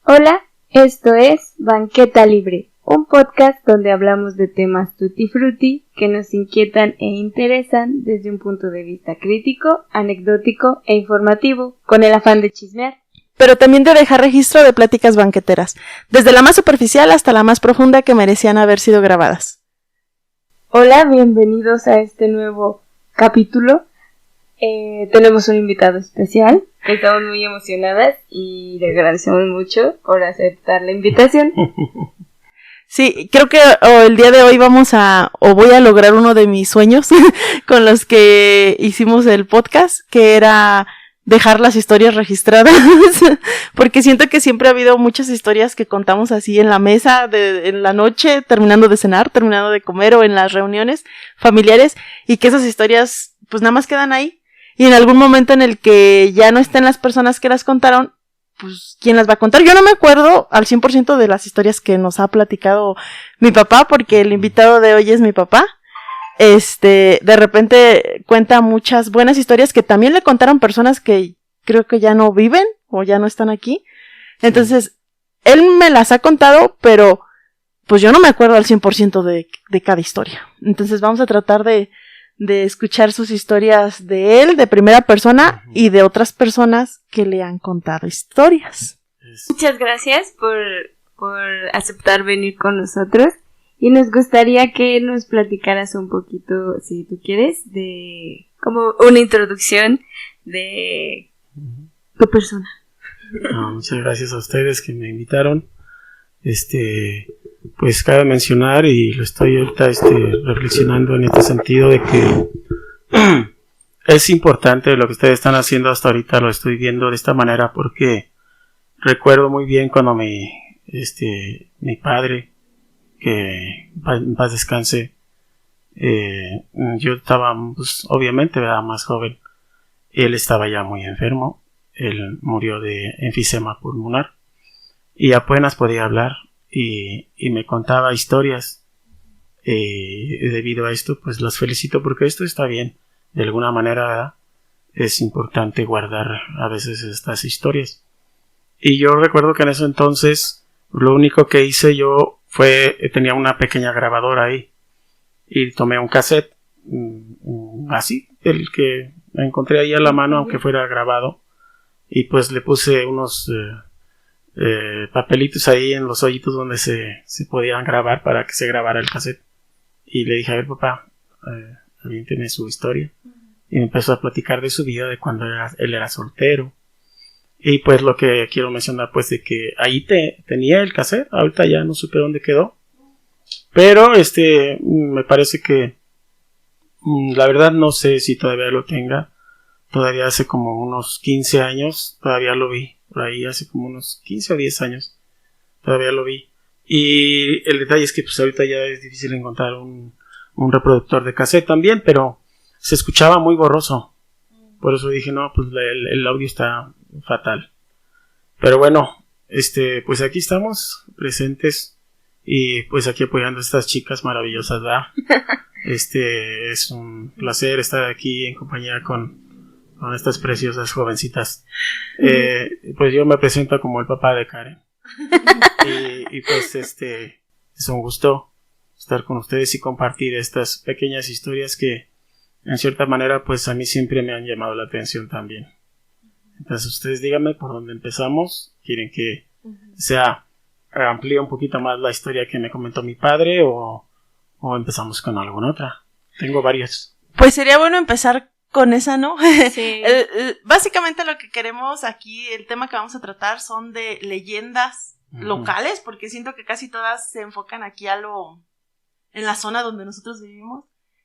Hola, esto es Banqueta Libre, un podcast donde hablamos de temas tutti frutti que nos inquietan e interesan desde un punto de vista crítico, anecdótico e informativo, con el afán de chismear. Pero también de dejar registro de pláticas banqueteras, desde la más superficial hasta la más profunda que merecían haber sido grabadas. Hola, bienvenidos a este nuevo capítulo. Tenemos un invitado especial. Estamos muy emocionadas y le agradecemos mucho por aceptar la invitación. Sí, creo que el día de hoy voy a lograr uno de mis sueños con los que hicimos el podcast, que era dejar las historias registradas, porque siento que siempre ha habido muchas historias que contamos así en la mesa, en la noche, terminando de cenar, terminando de comer o en las reuniones familiares, y que esas historias pues nada más quedan ahí. Y en algún momento en el que ya no estén las personas que las contaron, pues, ¿quién las va a contar? Yo no me acuerdo al 100% de las historias que nos ha platicado mi papá, porque el invitado de hoy es mi papá. De repente cuenta muchas buenas historias que también le contaron personas que creo que ya no viven o ya no están aquí. Entonces, él me las ha contado, pero pues yo no me acuerdo al 100% de cada historia. Entonces vamos a tratar de escuchar sus historias de él, de primera persona, y de otras personas que le han contado historias. Muchas gracias por aceptar venir con nosotros, y nos gustaría que nos platicaras un poquito, si tú quieres, de como una introducción de tu persona. Muchas gracias a ustedes que me invitaron. Pues cabe mencionar, y lo estoy ahorita reflexionando en este sentido, de que es importante lo que ustedes están haciendo hasta ahorita. Lo estoy viendo de esta manera porque recuerdo muy bien cuando mi padre, que en paz descanse, yo estaba pues, obviamente más joven. Él estaba ya muy enfermo. Él murió de enfisema pulmonar y apenas podía hablar. Y me contaba historias. Debido a esto, pues los felicito porque esto está bien. De alguna manera, ¿verdad? Es importante guardar a veces estas historias. Y yo recuerdo que en ese entonces lo único que hice yo tenía una pequeña grabadora ahí y tomé un cassette, así, el que encontré ahí a la mano, aunque fuera grabado, y pues le puse unos papelitos ahí en los hoyitos donde se podían grabar para que se grabara el cassette. Y le dije, a ver papá, alguien tiene su historia. Y me empezó a platicar de su vida, de cuando él era soltero. Y pues lo que quiero mencionar, pues de que ahí tenía el cassette. Ahorita ya no supe dónde quedó, pero me parece que la verdad no sé si todavía lo tenga. Todavía hace como unos 15 años todavía lo vi. Por ahí hace como unos 15 o 10 años todavía lo vi. Y el detalle es que pues ahorita ya es difícil encontrar un reproductor de cassette también, pero se escuchaba muy borroso. Por eso dije, no, pues el audio está fatal. Pero bueno, pues aquí estamos presentes y pues aquí apoyando a estas chicas maravillosas, ¿verdad? Es un placer estar aquí en compañía con estas preciosas jovencitas. Pues yo me presento como el papá de Karen. Y pues es un gusto estar con ustedes y compartir estas pequeñas historias que en cierta manera pues a mí siempre me han llamado la atención también. Entonces ustedes díganme por dónde empezamos. ¿Quieren que amplíe un poquito más la historia que me comentó mi padre o empezamos con alguna otra? Tengo varias. Pues sería bueno empezar con esa, ¿no? Sí. Básicamente lo que queremos aquí, el tema que vamos a tratar son de leyendas locales, porque siento que casi todas se enfocan aquí en la zona donde nosotros vivimos.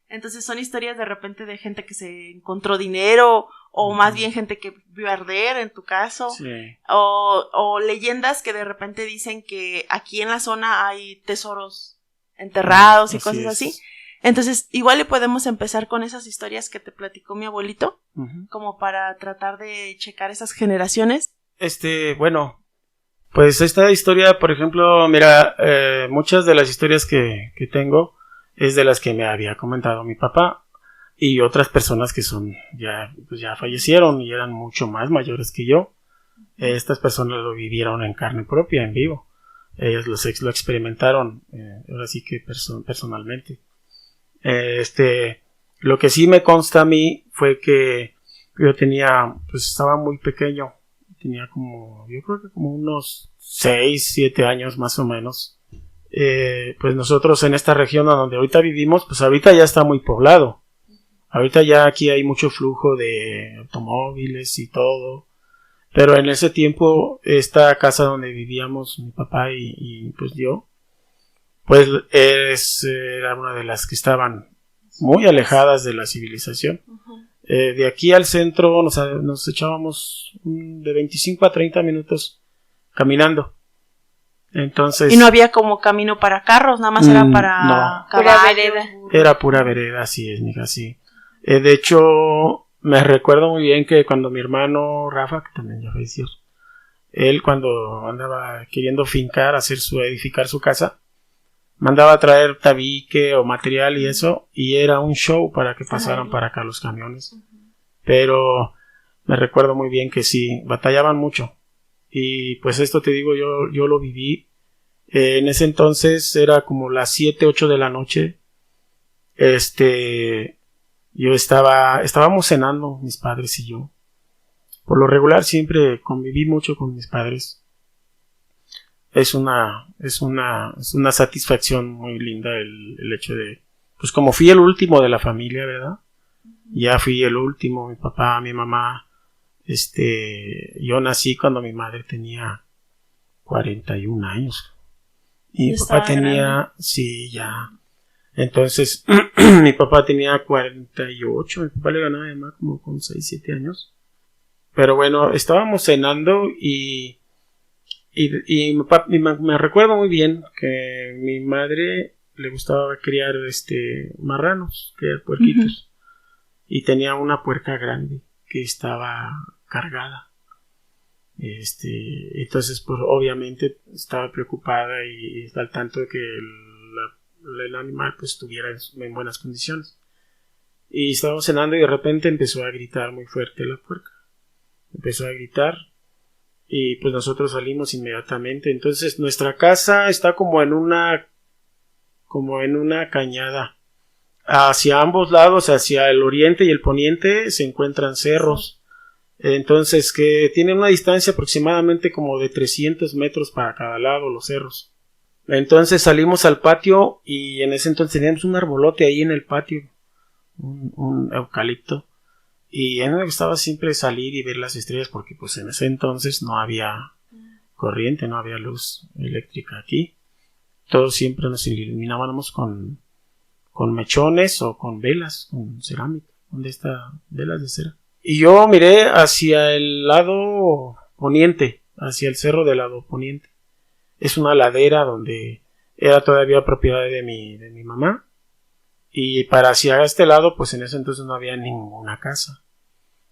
Entonces son historias de repente de gente que se encontró dinero, o más bien gente que vio arder, en tu caso, sí. o leyendas que de repente dicen que aquí en la zona hay tesoros enterrados y cosas así. Entonces, igual le podemos empezar con esas historias que te platicó mi abuelito, como para tratar de checar esas generaciones. Bueno, pues esta historia, por ejemplo, mira, muchas de las historias que tengo es de las que me había comentado mi papá y otras personas que son ya fallecieron y eran mucho más mayores que yo. Estas personas lo vivieron en carne propia, en vivo. Ellos lo experimentaron, ahora sí que personalmente. Lo que sí me consta a mí fue que yo estaba muy pequeño. Tenía yo creo que como unos 6, 7 años más o menos. Pues nosotros en esta región donde ahorita vivimos, pues ahorita ya está muy poblado. Ahorita ya aquí hay mucho flujo de automóviles y todo. Pero en ese tiempo, esta casa donde vivíamos mi papá y pues yo, pues era una de las que estaban muy alejadas de la civilización. De aquí al centro nos echábamos de 25 a 30 minutos caminando. Entonces, y no había como camino para carros, nada más era para pura vereda. Era pura vereda, así es, mija, sí. De hecho, me recuerdo muy bien que cuando mi hermano Rafa, que también ya falleció, él cuando andaba queriendo edificar su casa, mandaba a traer tabique o material y eso, y era un show para que pasaran para acá los camiones. Pero me recuerdo muy bien que sí, batallaban mucho. Y pues esto te digo, yo lo viví. En ese entonces era como las 7, 8 de la noche. Estábamos cenando mis padres y yo. Por lo regular siempre conviví mucho con mis padres. Es una satisfacción muy linda el hecho de, pues como fui el último de la familia, ¿verdad? Ya fui el último, mi papá, mi mamá, yo nací cuando mi madre tenía 41 años. Y mi papá tenía, grande. Sí, ya. Entonces, mi papá tenía 48, mi papá le ganaba además como con 6, 7 años. Pero bueno, estábamos cenando y me recuerdo muy bien que mi madre le gustaba criar marranos, criar puerquitos. Y tenía una puerca grande que estaba cargada. Entonces pues obviamente estaba preocupada y al tanto de que el animal pues estuviera en buenas condiciones. Y estábamos cenando y de repente empezó a gritar muy fuerte la puerca. Empezó a gritar y pues nosotros salimos inmediatamente. Entonces nuestra casa está como en una cañada. Hacia ambos lados, hacia el oriente y el poniente, se encuentran cerros. Entonces que tienen una distancia aproximadamente como de 300 metros para cada lado los cerros. Entonces salimos al patio y en ese entonces teníamos un arbolote ahí en el patio, un eucalipto. Y a mí me gustaba siempre salir y ver las estrellas porque pues en ese entonces no había corriente, no había luz eléctrica aquí. Todos siempre nos iluminábamos con mechones o con velas, con cerámica, velas de cera. Y yo miré hacia el lado poniente, hacia el cerro del lado poniente. Es una ladera donde era todavía propiedad de mi mamá. Y para hacia este lado, pues en ese entonces no había ninguna casa.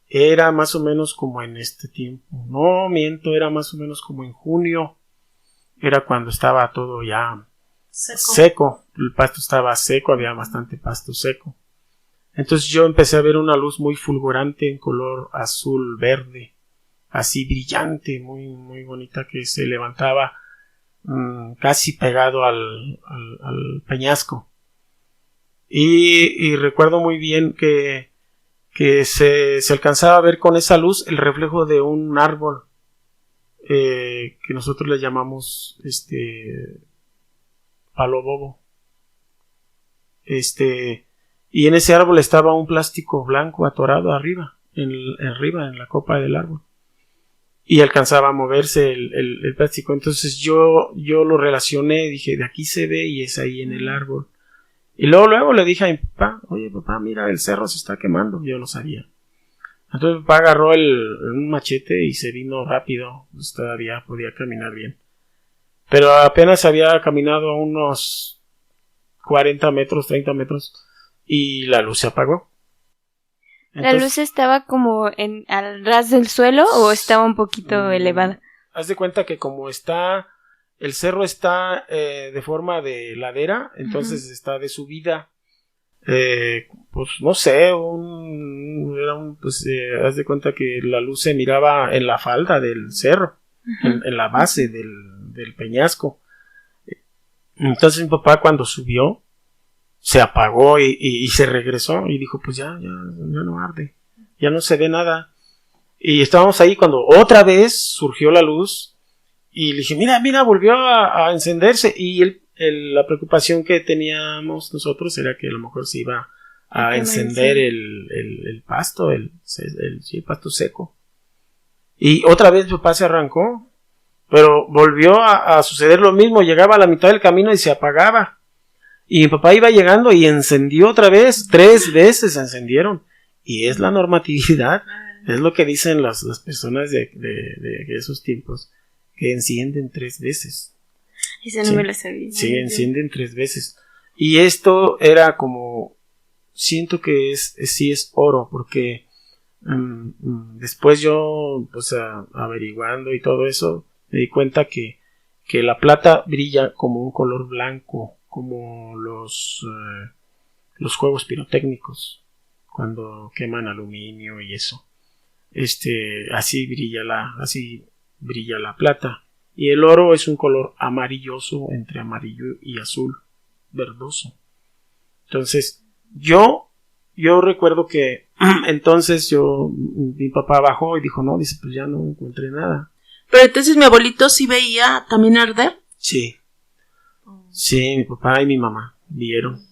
Era más o menos como en este tiempo. No miento, era más o menos como en junio. Era cuando estaba todo ya seco. El pasto estaba seco, había bastante pasto seco. Entonces yo empecé a ver una luz muy fulgurante en color azul verde, así brillante, muy, muy bonita, que se levantaba casi pegado al peñasco. Y recuerdo muy bien que se alcanzaba a ver con esa luz el reflejo de un árbol que nosotros le llamamos palo bobo. Y en ese árbol estaba un plástico blanco atorado arriba en la copa del árbol. Y alcanzaba a moverse el plástico. Entonces yo lo relacioné, dije, de aquí se ve y es ahí en el árbol. Y luego le dije a mi papá, oye papá, mira, el cerro se está quemando. Yo lo sabía. Entonces mi papá agarró un machete y se vino rápido. Pues todavía podía caminar bien. Pero apenas había caminado a unos 40 metros, 30 metros. Y la luz se apagó. Entonces, ¿la luz estaba como al ras del suelo o estaba un poquito elevada? Haz de cuenta que como el cerro está de forma de ladera, entonces está de subida. pues no sé, haz de cuenta que la luz se miraba en la falda del cerro, en la base del peñasco. Entonces mi papá cuando subió se apagó y se regresó y dijo, pues ya no arde, ya no se ve nada. Y estábamos ahí cuando otra vez surgió la luz y le dije, mira, volvió a encenderse. Y la preocupación que teníamos nosotros era que a lo mejor se iba a encender el pasto, el pasto seco. Y otra vez mi papá se arrancó, pero volvió a suceder lo mismo, llegaba a la mitad del camino y se apagaba. Y mi papá iba llegando y encendió otra vez, 3 veces se encendieron. Y es la normatividad, es lo que dicen las personas de esos tiempos, que encienden 3 veces. Eso no me lo sabía. Sí, encienden 3 veces. Y esto era como, siento que sí es oro, porque después yo, pues averiguando y todo eso, me di cuenta que la plata brilla como un color blanco, como los juegos pirotécnicos cuando queman aluminio y eso. Así brilla la plata. Y el oro es un color amarilloso, entre amarillo y azul verdoso. Entonces yo recuerdo que entonces mi papá bajó y dijo, no, dice, pues ya no encontré nada. Pero entonces mi abuelito sí veía también arder. Sí, mi papá y mi mamá vieron.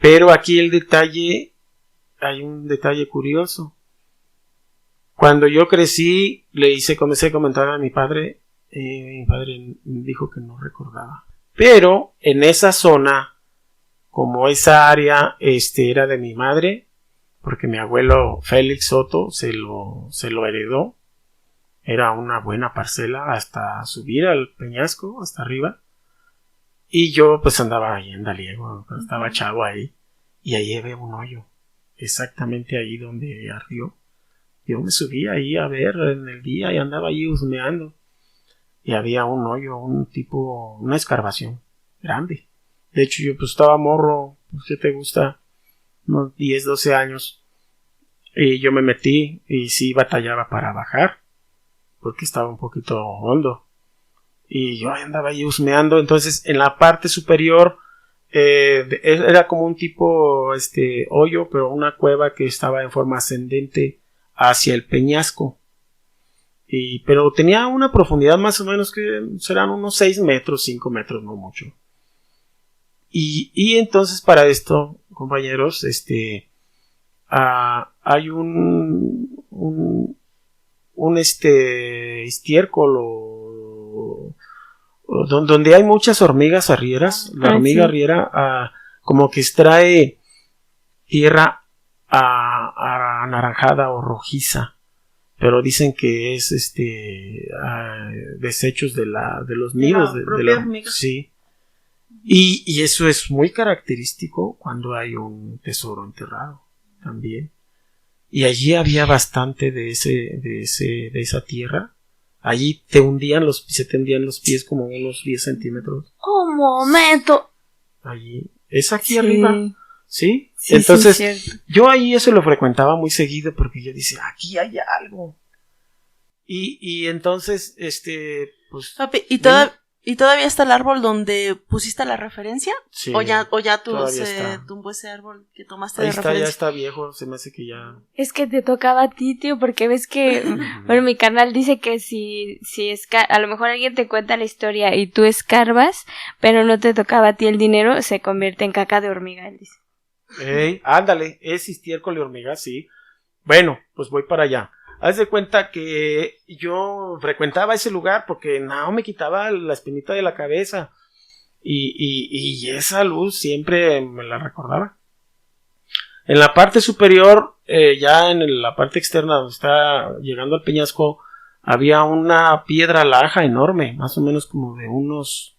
Pero aquí hay un detalle curioso. Cuando yo crecí, comencé a comentar a mi padre. Mi padre dijo que no recordaba. Pero en esa zona, como esa área era de mi madre, porque mi abuelo Félix Soto se lo heredó. Era una buena parcela hasta subir al peñasco, hasta arriba. Y yo pues andaba ahí en Daliego, estaba chavo ahí. Y ahí había un hoyo, exactamente ahí donde ardió. Yo me subí ahí a ver en el día y andaba ahí husmeando. Y había un hoyo, una escarbación grande. De hecho yo pues estaba morro, pues ¿qué te gusta? Unos 10, 12 años. Y yo me metí y sí batallaba para bajar, porque estaba un poquito hondo. Y yo andaba ahí husmeando. Entonces en la parte superior era como un tipo hoyo, pero una cueva que estaba en forma ascendente hacia el peñasco. Pero tenía una profundidad más o menos que serán unos 6 metros, 5 metros, no mucho. Y entonces para esto, compañeros, hay un estiércol donde hay muchas hormigas arrieras. La hormiga arriera como que extrae tierra anaranjada o rojiza, pero dicen que es desechos de los nidos de la hormiga. Sí. Y eso es muy característico cuando hay un tesoro enterrado también. Y allí había bastante de esa tierra. Allí se te hundían los pies como unos 10 centímetros. ¡Un momento! Allí. Es aquí arriba. ¿Sí? Entonces, sí, yo ahí eso lo frecuentaba muy seguido porque yo decía, aquí hay algo. Y entonces, pues... Papi, ¿y todavía está el árbol donde pusiste la referencia? Sí. ¿O ya se tumbó ese árbol que tomaste ahí de referencia? Ya está viejo, se me hace que ya... Es que te tocaba a ti, tío, porque ves que... bueno, mi canal dice que si a lo mejor alguien te cuenta la historia y tú escarbas, pero no te tocaba a ti el dinero, se convierte en caca de hormiga, él dice. Ándale, es estiércol de hormiga, sí. Bueno, pues voy para allá. Haz de cuenta que yo frecuentaba ese lugar porque no me quitaba la espinita de la cabeza. Y esa luz siempre me la recordaba. En la parte superior, ya en la parte externa donde está llegando al peñasco, había una piedra laja enorme, más o menos como de unos,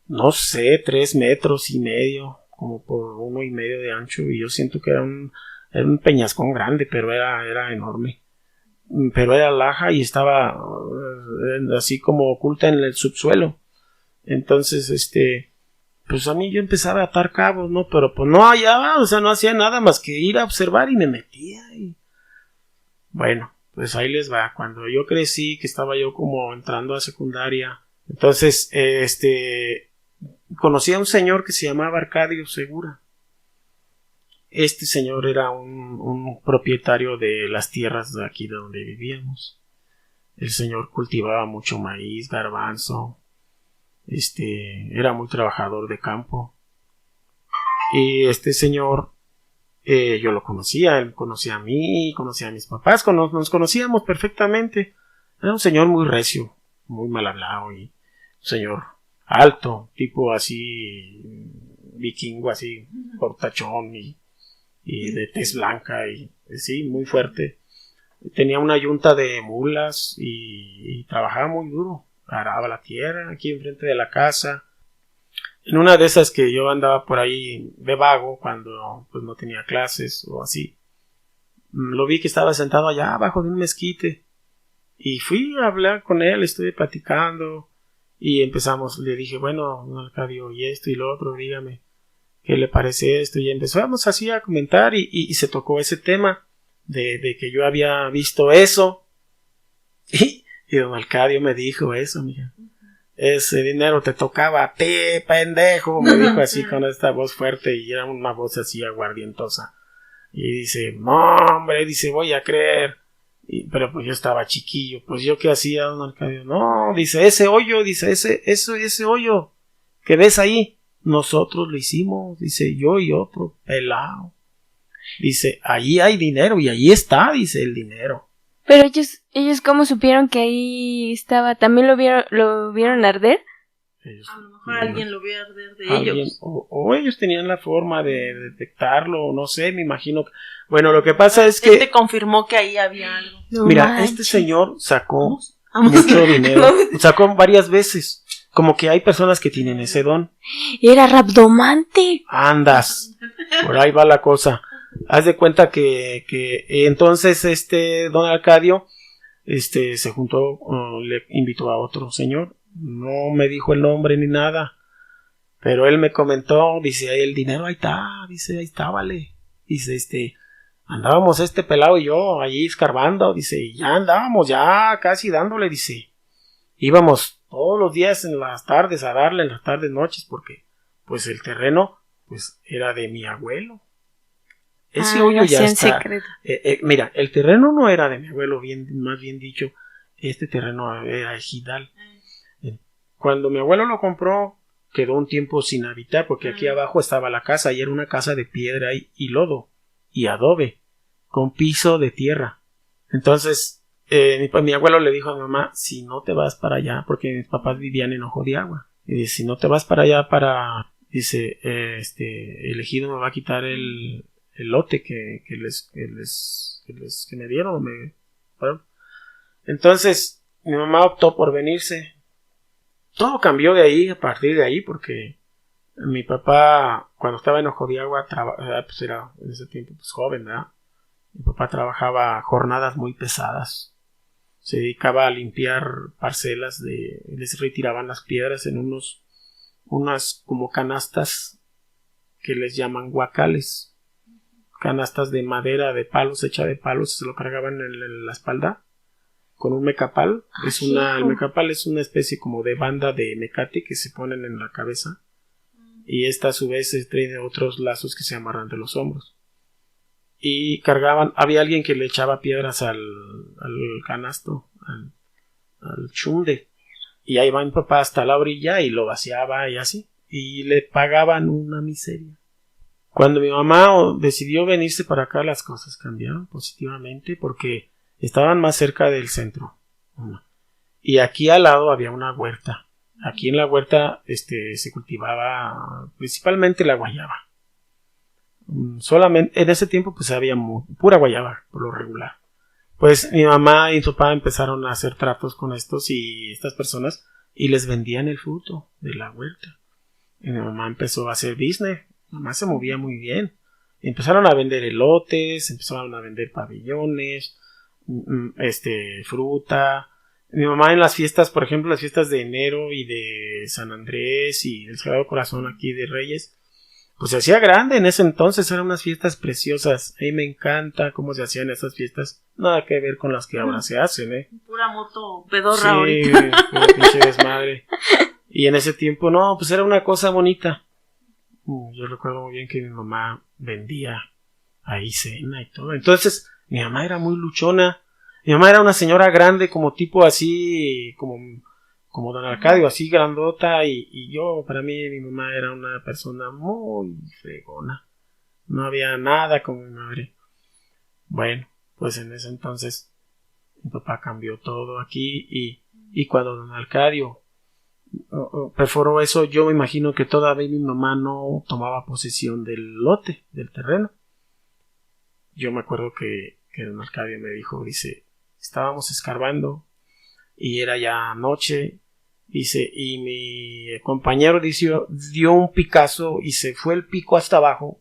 no sé, 3 metros y medio, como por 1.5 de ancho. Y yo siento que era un peñascón grande, pero era enorme. Pero era laja y estaba así como oculta en el subsuelo. Entonces, pues a mí yo empezaba a atar cabos, ¿no? Pero pues no hallaba, o sea, no hacía nada más que ir a observar y me metía. Y... Bueno, pues ahí les va. Cuando yo crecí, que estaba yo como entrando a secundaria, entonces, conocí a un señor que se llamaba Arcadio Segura. Este señor era un propietario de las tierras de aquí de donde vivíamos. El señor cultivaba mucho maíz, garbanzo. Era muy trabajador de campo. Y este señor, yo lo conocía, él me conocía a mí, conocía a mis papás, nos conocíamos perfectamente. Era un señor muy recio, muy mal hablado y un señor alto, tipo así vikingo, así portachón y de tez blanca y sí, muy fuerte. Tenía una yunta de mulas y trabajaba muy duro. Araba la tierra aquí enfrente de la casa. En una de esas que yo andaba por ahí de vago cuando pues no tenía clases o así, lo vi que estaba sentado allá abajo de un mezquite y fui a hablar con él, estuve platicando y empezamos, le dije, bueno, don Arcadio, y esto y lo otro, dígame ¿qué le parece esto? Y empezamos así a comentar y se tocó ese tema de que yo había visto eso y don Arcadio me dijo eso, mija. Ese dinero te tocaba a ti, pendejo, me dijo así con esta voz fuerte y era una voz así aguardientosa. Y dice, no, hombre, dice, voy a creer. Pero pues yo estaba chiquillo, pues yo qué hacía, don Arcadio. No, dice, ese hoyo, dice, ese hoyo que ves ahí, nosotros lo hicimos, dice, yo y otro pelado. Dice, ahí hay dinero y ahí está, dice, el dinero. Pero ellos ¿cómo supieron que ahí estaba? ¿También lo vieron arder? A lo mejor alguien lo vio arder de ellos. O ellos tenían la forma de detectarlo, no sé, me imagino. Bueno, lo que pasa es que... Él te confirmó que ahí había algo. No mira, manches. Este señor sacó mucho dinero. Sacó varias veces. Como que hay personas que tienen ese don. Era rabdomante. Andas. Por ahí va la cosa. Haz de cuenta que entonces don Arcadio se juntó, le invitó a otro señor, no me dijo el nombre ni nada, pero él me comentó, dice, el dinero ahí está, dice, ahí está, vale, dice, andábamos pelado y yo allí escarbando, dice, y ya andábamos ya casi dándole, dice, íbamos todos los días en las tardes a darle, en las tardes noches, porque pues el terreno pues era de mi abuelo. Ese hoyo ya está. Mira, el terreno no era de mi abuelo, más bien dicho, este terreno era ejidal. Cuando mi abuelo lo compró, quedó un tiempo sin habitar, porque aquí abajo estaba la casa, y era una casa de piedra y lodo, y adobe, con piso de tierra. Entonces, mi abuelo le dijo a mi mamá, si no te vas para allá, porque mis papás vivían en Ojo de Agua, y dice, si no te vas para allá dice, el ejido me va a quitar el lote que me dieron. Entonces mi mamá optó por venirse. Todo cambió de ahí, a partir de ahí, porque mi papá, cuando estaba en Ojo de Agua, pues era en ese tiempo pues joven, ¿verdad? Mi papá trabajaba jornadas muy pesadas. Se dedicaba a limpiar parcelas, les retiraban las piedras en unas como canastas que les llaman guacales. Canastas de madera, de palos, hecha de palos, se lo cargaban en la espalda con un mecapal. El mecapal es una especie como de banda de mecate que se ponen en la cabeza y esta a su vez trae otros lazos que se amarran de los hombros. Y cargaban, había alguien que le echaba piedras al canasto, al chunde, y ahí va mi papá hasta la orilla y lo vaciaba y así, y le pagaban una miseria. Cuando mi mamá decidió venirse para acá, las cosas cambiaron positivamente porque estaban más cerca del centro. Y aquí al lado había una huerta. Aquí en la huerta se cultivaba principalmente la guayaba. Solamente en ese tiempo pues había pura guayaba por lo regular. Pues mi mamá y su papá empezaron a hacer tratos con estas personas y les vendían el fruto de la huerta. Y mi mamá empezó a hacer business. Mamá se movía muy bien. Empezaron a vender elotes, empezaron a vender pabellones, fruta, Mi mamá en las fiestas, por ejemplo, las fiestas de enero y de San Andrés y del Sagrado Corazón aquí de Reyes, pues se hacía grande en ese entonces, eran unas fiestas preciosas. A mí me encanta cómo se hacían esas fiestas, nada que ver con las que ahora se hacen, Pura moto pedorra sí, ahorita. pura pinche desmadre. Y en ese tiempo, no, pues era una cosa bonita. Yo recuerdo muy bien que mi mamá vendía ahí cena y todo. Entonces, mi mamá era muy luchona. Mi mamá era una señora grande, como tipo así, como don Arcadio, así grandota. Y yo, para mí, mi mamá era una persona muy fregona. No había nada como mi madre. Bueno, pues en ese entonces, mi papá cambió todo aquí. Y cuando don Arcadio perforó eso, yo me imagino que todavía mi mamá no tomaba posesión del lote, del terreno. Yo me acuerdo que don Arcadio me dijo, dice, estábamos escarbando y era ya noche, dice, y mi compañero dio un picazo y se fue el pico hasta abajo,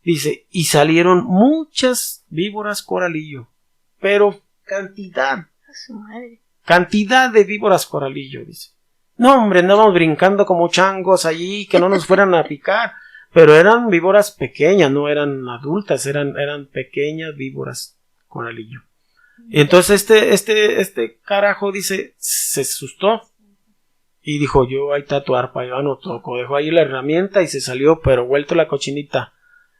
dice, y salieron muchas víboras coralillo, pero cantidad de víboras coralillo, dice. No, hombre, andábamos brincando como changos allí, que no nos fueran a picar. Pero eran víboras pequeñas, no eran adultas, eran pequeñas víboras coralillo. Y entonces este carajo, dice, se asustó. Y dijo, yo ahí está tu arpa, yo no toco. Dejó ahí la herramienta y se salió, pero vuelto la cochinita.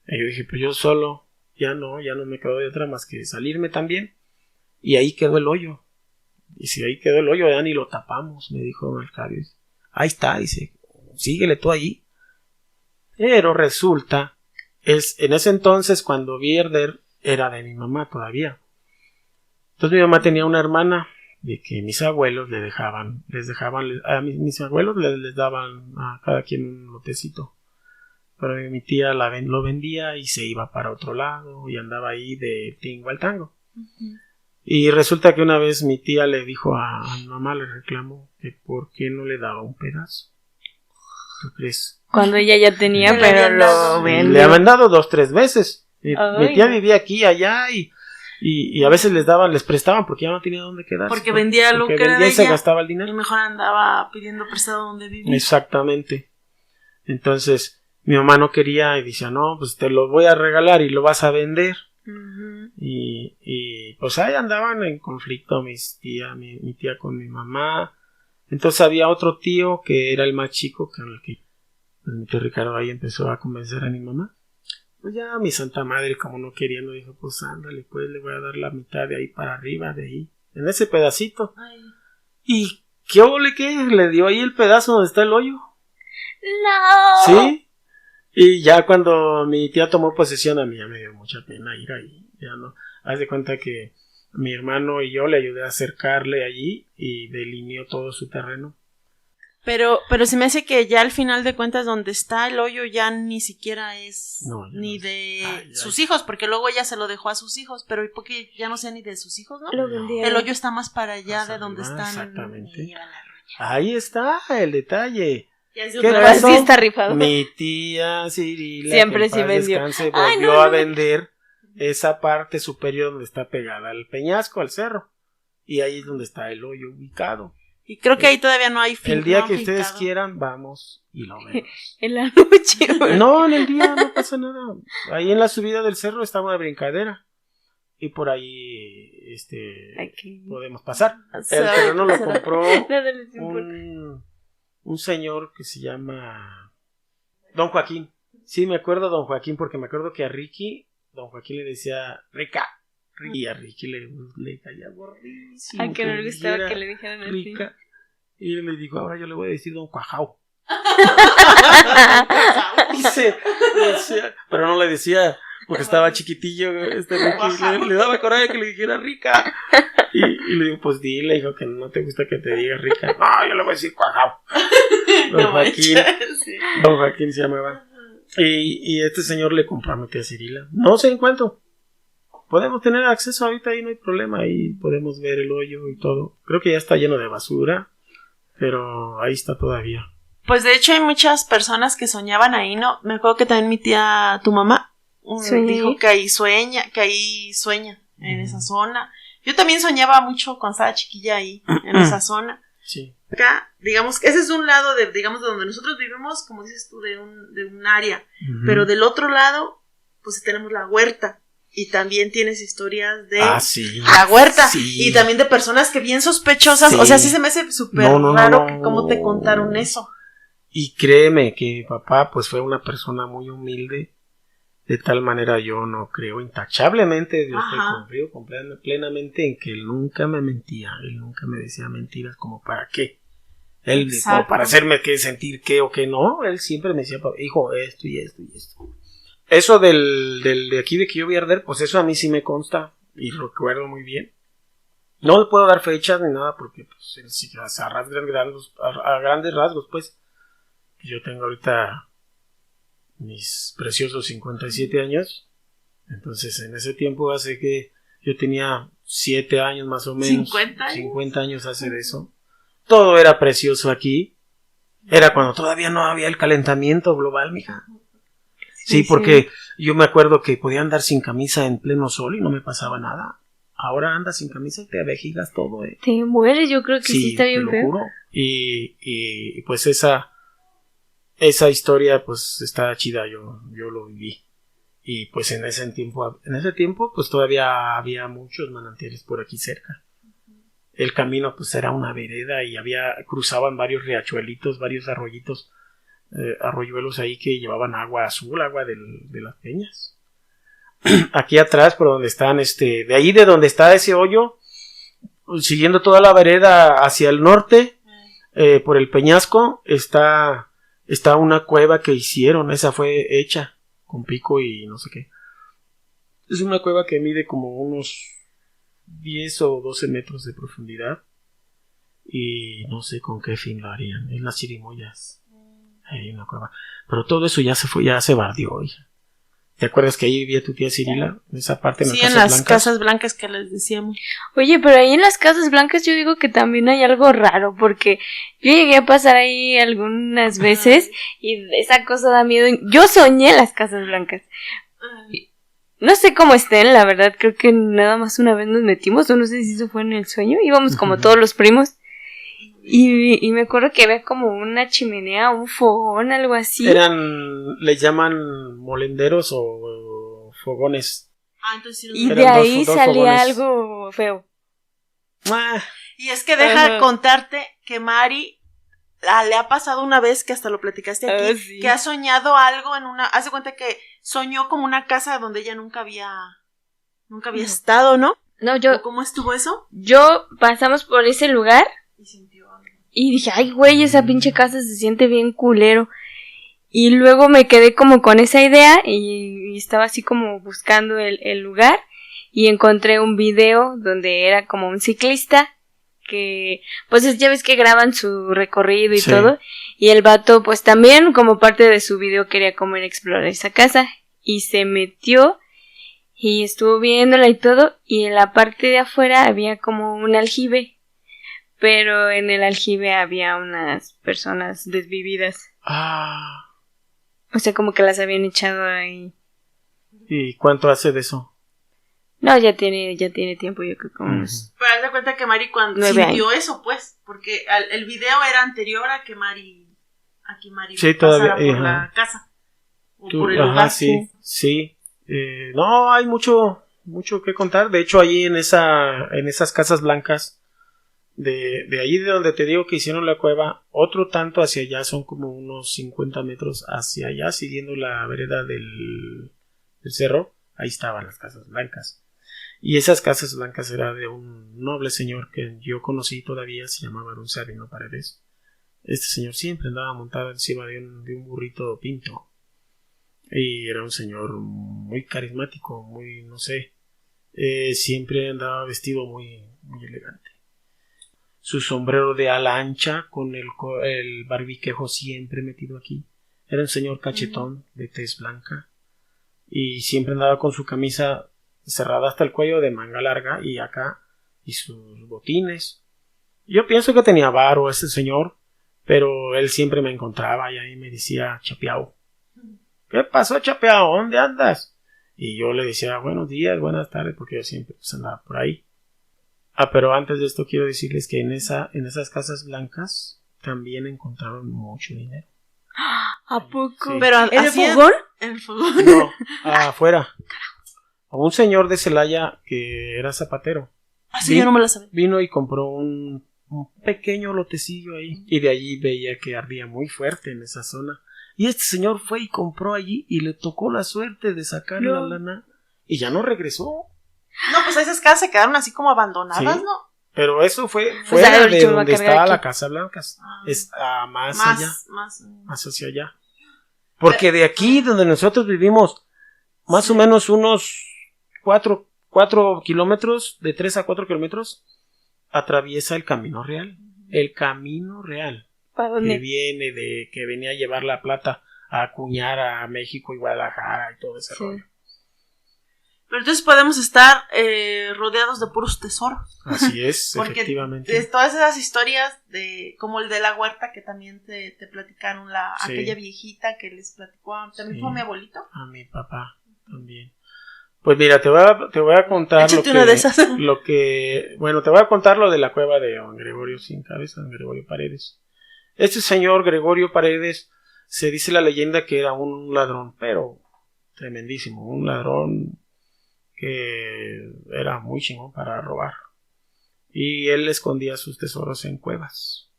Y yo dije, pues yo solo, ya no me quedó de otra más que salirme también. Y ahí quedó el hoyo. Y si ahí quedó el hoyo, ya ni lo tapamos, me dijo don Arcadio. Ahí está, dice, síguele tú ahí. Pero resulta, en ese entonces cuando vi herder, era de mi mamá todavía. Entonces mi mamá tenía una hermana de que mis abuelos les dejaban, a mis abuelos les daban a cada quien un lotecito. Pero mi tía lo vendía y se iba para otro lado y andaba ahí de tingo al tango. Uh-huh. Y resulta que una vez mi tía le dijo a mi mamá, le reclamó que por qué no le daba un pedazo. ¿Tú crees? Cuando ella ya tenía, pero lo vendió. Le habían dado 2-3 veces. Mi tía vivía aquí, allá y a veces les prestaban porque ya no tenía dónde quedarse. Porque vendía lo que era de ella y se ella, gastaba el dinero. Y mejor andaba pidiendo prestado donde vivía. Exactamente. Entonces mi mamá no quería y decía, no, pues te lo voy a regalar y lo vas a vender. Uh-huh. Y pues ahí andaban en conflicto mi tía con mi mamá. Entonces había otro tío que era el más chico, con el que pues, mi tío Ricardo ahí empezó a convencer a mi mamá. Pues ya mi santa madre, como no queriendo, dijo, pues ándale, pues le voy a dar la mitad de ahí para arriba, de ahí, en ese pedacito. Ay. ¿Y qué ole que le dio ahí el pedazo donde está el hoyo? No. ¿Sí? Y ya cuando mi tía tomó posesión, a mí ya me dio mucha pena ir ahí. Ya no. Haz de cuenta que mi hermano y yo le ayudé a acercarle allí y delineó todo su terreno. Pero se me hace que ya al final de cuentas donde está el hoyo ya ni siquiera es ni de sus hijos, porque luego ella se lo dejó a sus hijos, pero porque ya no sea ni de sus hijos, ¿no? El hoyo está más para allá de donde están. Exactamente. Ahí está el detalle. ¿Qué pasó? Sí está rifado. Mi tía Cirila, siempre sí vendió. Volvió a vender esa parte superior donde está pegada al peñasco, al cerro. Y ahí es donde está el hoyo ubicado. Y creo que ahí todavía no hay El día que ustedes quieran, vamos y lo vemos. En la noche. No, en el día no pasa nada. Ahí en la subida del cerro está una brincadera. Y por ahí podemos pasar. El terreno lo compró un señor que se llama Don Joaquín. Sí, me acuerdo Don Joaquín porque me acuerdo que a Ricky, Don Joaquín le decía Rica. Y a Ricky le caía gordísimo. A que no le gustaba que le dijeran así. Rica. Y él le dijo, ahora yo le voy a decir Don Cuajao. Pero no le decía porque estaba chiquitillo Ricky. Le daba coraje que le dijera Rica. Y le digo, pues dile, hijo, que no te gusta que te diga Rica. No, yo le voy a decir Cuajao. Don Joaquín se llamaba. Y este señor le compró a mi tía Cirila. No sé en cuánto. Podemos tener acceso ahorita, ahí no hay problema. Ahí podemos ver el hoyo y todo. Creo que ya está lleno de basura, pero ahí está todavía. Pues de hecho hay muchas personas que soñaban ahí, ¿no? Me acuerdo que también mi tía, tu mamá, dijo que ahí sueña en esa zona, Yo también soñaba mucho cuando estaba chiquilla ahí, en esa zona. Sí. Acá, digamos que ese es un lado de, digamos, de donde nosotros vivimos, como dices tú, de un área. Pero del otro lado, pues tenemos la huerta. Y también tienes historias de la huerta. Sí. Y también de personas que bien sospechosas. Sí. O sea, sí se me hace súper raro que cómo te contaron eso. Y créeme que mi papá pues fue una persona muy humilde. De tal manera yo no creo intachablemente, yo confío plenamente en que él nunca me mentía. Él nunca me decía mentiras como para qué. Él, como para hacerme sentir qué o qué no. Él siempre me decía, hijo, esto y esto y esto. Eso de aquí de que yo voy a arder, pues eso a mí sí me consta y lo recuerdo muy bien. No le puedo dar fechas ni nada porque pues él sí a grandes rasgos, pues. Yo tengo ahorita mis preciosos 57 años. Entonces en ese tiempo hace que yo tenía 7 años más o menos. 50 años hace de eso. Todo era precioso aquí. Era cuando todavía no había el calentamiento global, mija. Sí, porque yo me acuerdo que podía andar sin camisa en pleno sol y no me pasaba nada. Ahora andas sin camisa y te avejigas todo, Te mueres, yo creo que sí está bien feo. Te lo juro. Y pues esa historia pues está chida, yo lo viví. Y pues en ese tiempo pues todavía había muchos manantiales por aquí cerca. El camino pues era una vereda y cruzaban varios riachuelitos, varios arroyuelos ahí que llevaban agua azul, agua de las peñas. Aquí atrás, por donde están, de ahí de donde está ese hoyo, siguiendo toda la vereda hacia el norte, por el peñasco, está una cueva que hicieron. Esa fue hecha con pico y no sé qué. Es una cueva que mide como unos 10 o 12 metros de profundidad y no sé con qué fin lo harían. En las Chirimoyas hay una cueva, pero todo eso ya se bardió, hija. ¿Te acuerdas que ahí vivía tu tía Cirila? En esa parte, en las casas blancas que les decíamos. Oye, pero ahí en las casas blancas yo digo que también hay algo raro, porque yo llegué a pasar ahí algunas veces y esa cosa da miedo. Yo soñé las casas blancas. No sé cómo estén, la verdad, creo que nada más una vez nos metimos, o no sé si eso fue en el sueño, íbamos como todos los primos. Y me acuerdo que había como una chimenea, un fogón, algo así. Les llaman molenderos o fogones. Entonces y de ahí salía fogones. Algo feo. Y es que deja contarte que Mari le ha pasado una vez, que hasta lo platicaste aquí, que ha soñado algo haz de cuenta que soñó como una casa donde ella nunca había estado, ¿no? No, ¿Cómo estuvo eso? Yo pasamos por ese lugar y dije, ay, güey, esa pinche casa se siente bien culero. Y luego me quedé como con esa idea y estaba así como buscando el lugar y encontré un video donde era como un ciclista que, pues ya ves que graban su recorrido y todo. Y el vato, pues también como parte de su video quería como ir a explorar esa casa y se metió y estuvo viéndola y todo. Y en la parte de afuera había como un aljibe. Pero en el aljibe había unas personas desvividas. O sea, como que las habían echado ahí. ¿Y cuánto hace de eso? No, ya tiene tiempo, yo creo que unos... Pero haz de cuenta que Mari cuando sintió eso, pues, porque el video era anterior a que Mari pasara por la casa. O por el lugar. Sí. No, hay mucho que contar. De hecho, ahí en esas casas blancas, de ahí de donde te digo que hicieron la cueva, otro tanto hacia allá, son como unos 50 metros hacia allá, siguiendo la vereda del cerro, ahí estaban las casas blancas. Y esas casas blancas era de un noble señor que yo conocí todavía, se llamaba Don Sabino Paredes. Este señor siempre andaba montado encima de un burrito pinto. Y era un señor muy carismático, muy, no sé, siempre andaba vestido muy, muy elegante. Su sombrero de ala ancha con el barbiquejo siempre metido aquí. Era un señor cachetón de tez blanca y siempre andaba con su camisa cerrada hasta el cuello de manga larga y acá y sus botines. Yo pienso que tenía varo ese señor, pero él siempre me encontraba y ahí me decía, Chapeao, ¿qué pasó, Chapeao? ¿Dónde andas? Y yo le decía buenos días, buenas tardes, porque yo siempre andaba por ahí. Pero antes de esto quiero decirles que en esas casas blancas también encontraron mucho dinero. ¿A poco? Sí. Pero ¿En el hacían- fogón? En el fogón. No, afuera. A un señor de Celaya que era zapatero. Así yo no me la sabía. Vino y compró un pequeño lotecillo ahí. Y de allí veía que ardía muy fuerte en esa zona. Y este señor fue y compró allí y le tocó la suerte de sacar la lana. Y ya no regresó. No, pues esas casas se quedaron así como abandonadas, Sí. ¿no? Pero eso fue sea, fuera ahorita de me va a donde cargar estaba aquí. la Casa Blanca. Es más allá. Más. Hacia allá. Porque de aquí donde nosotros vivimos, más o menos unos 4 kilómetros, de 3 a 4 kilómetros, atraviesa el Camino Real. El Camino Real. ¿Para Que dónde? viene que venía a llevar la plata a acuñar a México y Guadalajara y todo ese Sí. rollo. Pero entonces podemos estar rodeados de puros tesoros. Así es, Porque efectivamente. de todas esas historias, como el de la huerta que también te platicaron, Sí. aquella viejita que les platicó, también Sí. fue a mi abuelito. A mi papá también. Pues mira, te voy a contar Échate una de esas. bueno, te voy a contar lo de la cueva de don Gregorio sin cabeza, don Gregorio Paredes. Este señor Gregorio Paredes, se dice la leyenda que era un ladrón, pero tremendísimo, un ladrón que era muy chingón para robar. Y él escondía sus tesoros en cuevas.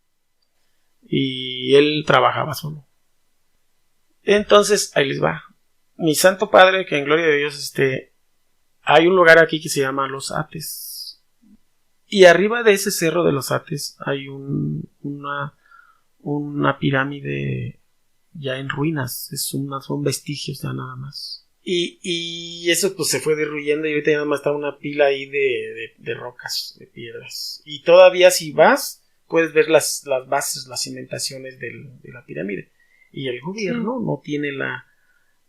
Y él trabajaba solo. Entonces, ahí les va. Mi santo padre, que en gloria de Dios hay un lugar aquí que se llama Los Ates. Y arriba de ese cerro de Los Ates hay una pirámide ya en ruinas. Son vestigios ya nada más. Y eso pues se fue derruyendo y ahorita ya nada más está una pila ahí de rocas, de piedras. Y todavía si vas, puedes ver las bases, las cimentaciones de la pirámide. Y el gobierno no tiene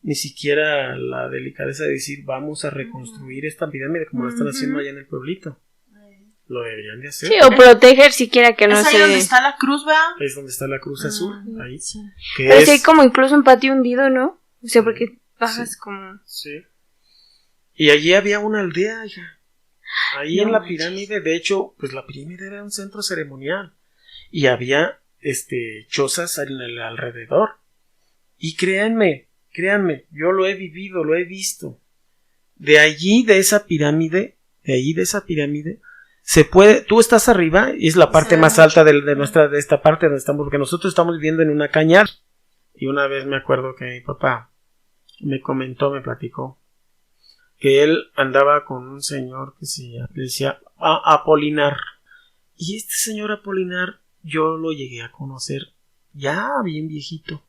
ni siquiera la delicadeza de decir vamos a reconstruir esta pirámide como lo están haciendo allá en el pueblito. Lo deberían de hacer. Sí, o proteger siquiera que no es ahí se... donde está la cruz, ¿verdad? Es donde está la cruz azul. Ahí. Sí. Que Pero sí hay como incluso un patio hundido, ¿no? O sea, porque bajas como... Sí. Y allí había una aldea, hija. Ahí No en la manches. pirámide, de hecho, pues la pirámide era un centro ceremonial. Y había chozas en el alrededor. Y créanme, yo lo he vivido, lo he visto. De allí, de esa pirámide, se puede, tú estás arriba, y es la parte más alta de esta parte donde estamos, porque nosotros estamos viviendo en una cañada. Y una vez me acuerdo que mi papá me platicó, que él andaba con un señor que le decía Apolinar. Y este señor Apolinar, yo lo llegué a conocer ya bien viejito.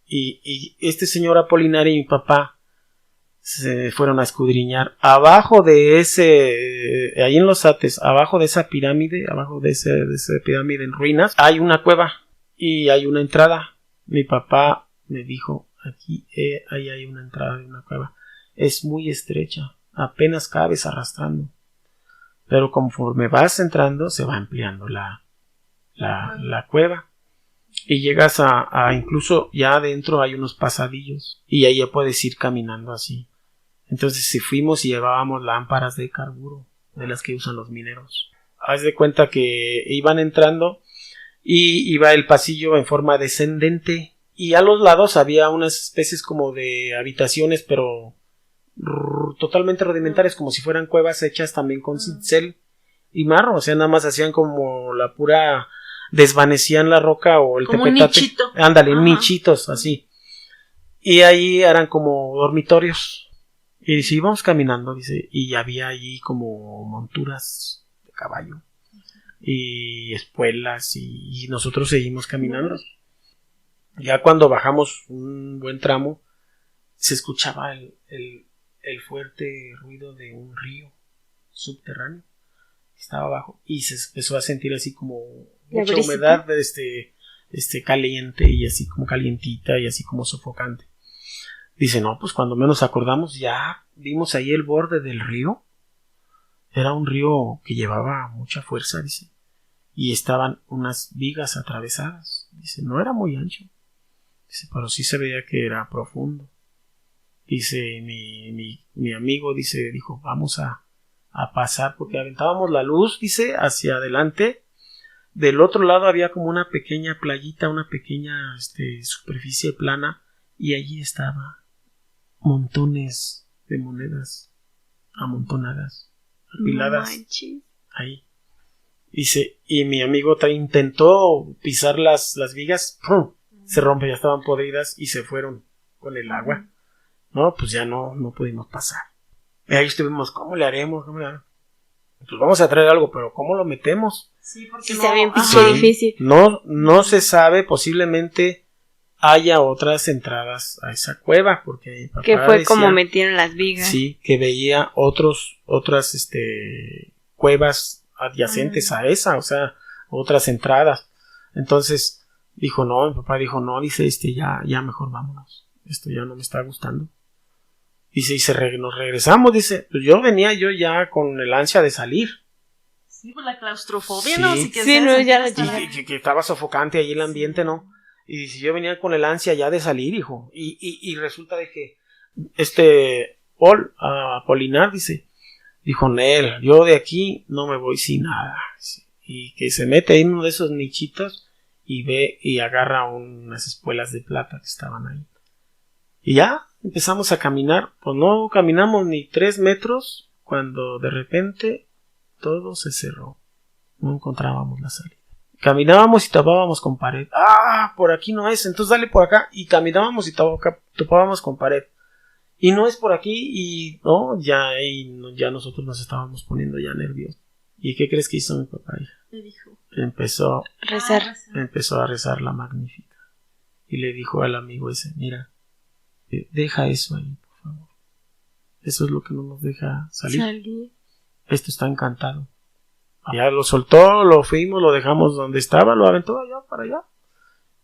Y este señor Apolinar y mi papá se fueron a escudriñar abajo de ahí en Los Ates, abajo de esa pirámide, abajo de esa pirámide en ruinas, hay una cueva y hay una entrada. Mi papá me dijo, ahí hay una entrada de una cueva. Es muy estrecha, apenas cabes arrastrando. Pero conforme vas entrando, se va ampliando la cueva. Y llegas a incluso ya adentro hay unos pasadillos. Y ahí ya puedes ir caminando así. Entonces si fuimos y llevábamos lámparas de carburo, de las que usan los mineros. Haz de cuenta que iban entrando y iba el pasillo en forma descendente. Y a los lados había unas especies como de habitaciones, pero totalmente rudimentarias, como si fueran cuevas hechas también con cincel y marro. O sea, nada más hacían como la pura... desvanecían la roca o el como tepetate. Un nichito. Ándale, Ajá. nichitos, así. Y ahí eran como dormitorios. Y dice, íbamos caminando, dice, y había allí como monturas de caballo. Y espuelas, y nosotros seguimos caminando. Ya cuando bajamos un buen tramo, se escuchaba el fuerte ruido de un río subterráneo. Estaba abajo y se empezó a sentir así como mucha brisita. humedad caliente y así como calientita y así como sofocante. Dice, no, pues cuando menos acordamos ya vimos ahí el borde del río. Era un río que llevaba mucha fuerza, dice. Y estaban unas vigas atravesadas. Dice, no era muy ancho. Dice, pero sí se veía que era profundo. Dice, mi amigo dijo, vamos a a pasar, porque aventábamos la luz, dice, hacia adelante. Del otro lado había como una pequeña playita, una pequeña superficie plana, y allí estaba montones de monedas amontonadas, apiladas, ahí. Dice, y mi amigo intentó pisar las vigas, ¡pum! Se rompe, ya estaban podridas y se fueron con el agua. No, pues ya no pudimos pasar. Y ahí estuvimos, ¿cómo le haremos? Pues vamos a traer algo, pero ¿cómo lo metemos? Sí, porque está bien pinche difícil. No se sabe, posiblemente haya otras entradas a esa cueva, porque mi papá que fue decía, como metieron las vigas. Sí, que veía otras cuevas adyacentes a esa, o sea, otras entradas. Entonces dijo, no, mi papá dijo, no, dice, ya mejor vámonos, esto ya no me está gustando. Dice, nos regresamos, dice, pues yo venía ya con el ansia de salir. Sí, pues la claustrofobia, Sí. ¿no? Que estaba sofocante ahí el ambiente, ¿no? Y dice, yo venía con el ansia ya de salir, hijo. Y resulta de que Apolinar, dijo, Nel, yo de aquí no me voy sin nada. Y que se mete en uno de esos nichitos y ve y agarra unas espuelas de plata que estaban ahí. Y ya empezamos a caminar, pues no caminamos ni 3 metros cuando de repente todo se cerró. No encontrábamos la salida. Caminábamos y topábamos con pared. ¡Ah! Por aquí no es, entonces dale por acá. Y caminábamos y topábamos con pared. Y no es por aquí y no, ya nosotros nos estábamos poniendo ya nerviosos. ¿Y qué crees que hizo mi papá? Le dijo. Empezó a rezar la Magnífica. Y le dijo al amigo ese, mira, deja eso ahí, por favor. Eso es lo que no nos deja salir. Esto está encantado. Ya lo soltó, lo fuimos, lo dejamos donde estaba, lo aventó allá para allá.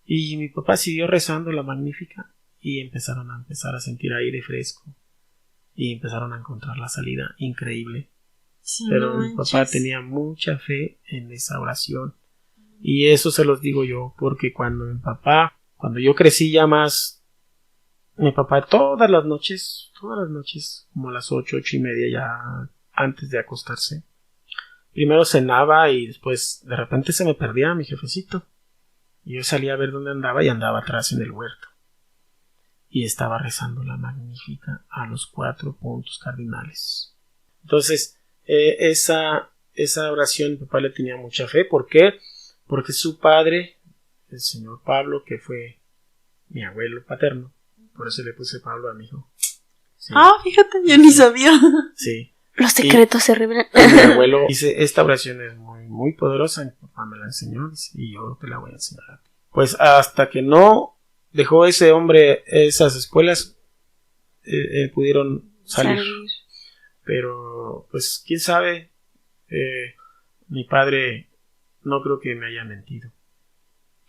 Y mi papá siguió rezando la Magnífica y empezaron a sentir aire fresco. Y empezaron a encontrar la salida increíble. Sí, pero mi papá tenía mucha fe en esa oración. Y eso se los digo yo, porque cuando yo crecí ya más, mi papá todas las noches, como a las 8:30 ya antes de acostarse, primero cenaba y después de repente se me perdía mi jefecito. Y yo salía a ver dónde andaba y andaba atrás en el huerto. Y estaba rezando la Magnífica a los 4 puntos cardinales. Entonces, esa oración mi papá le tenía mucha fe. ¿Por qué? Porque su padre, el señor Pablo, que fue mi abuelo paterno, por eso le puse Pablo a mi hijo. Sí. Fíjate, yo ni sabía. Sí. Los secretos se revelan. Mi abuelo dice, esta oración es muy, muy poderosa, mi papá me la enseñó y yo te la voy a enseñar. Pues hasta que no dejó ese hombre esas espuelas, pudieron salir. Pero, pues, quién sabe, mi padre no creo que me haya mentido.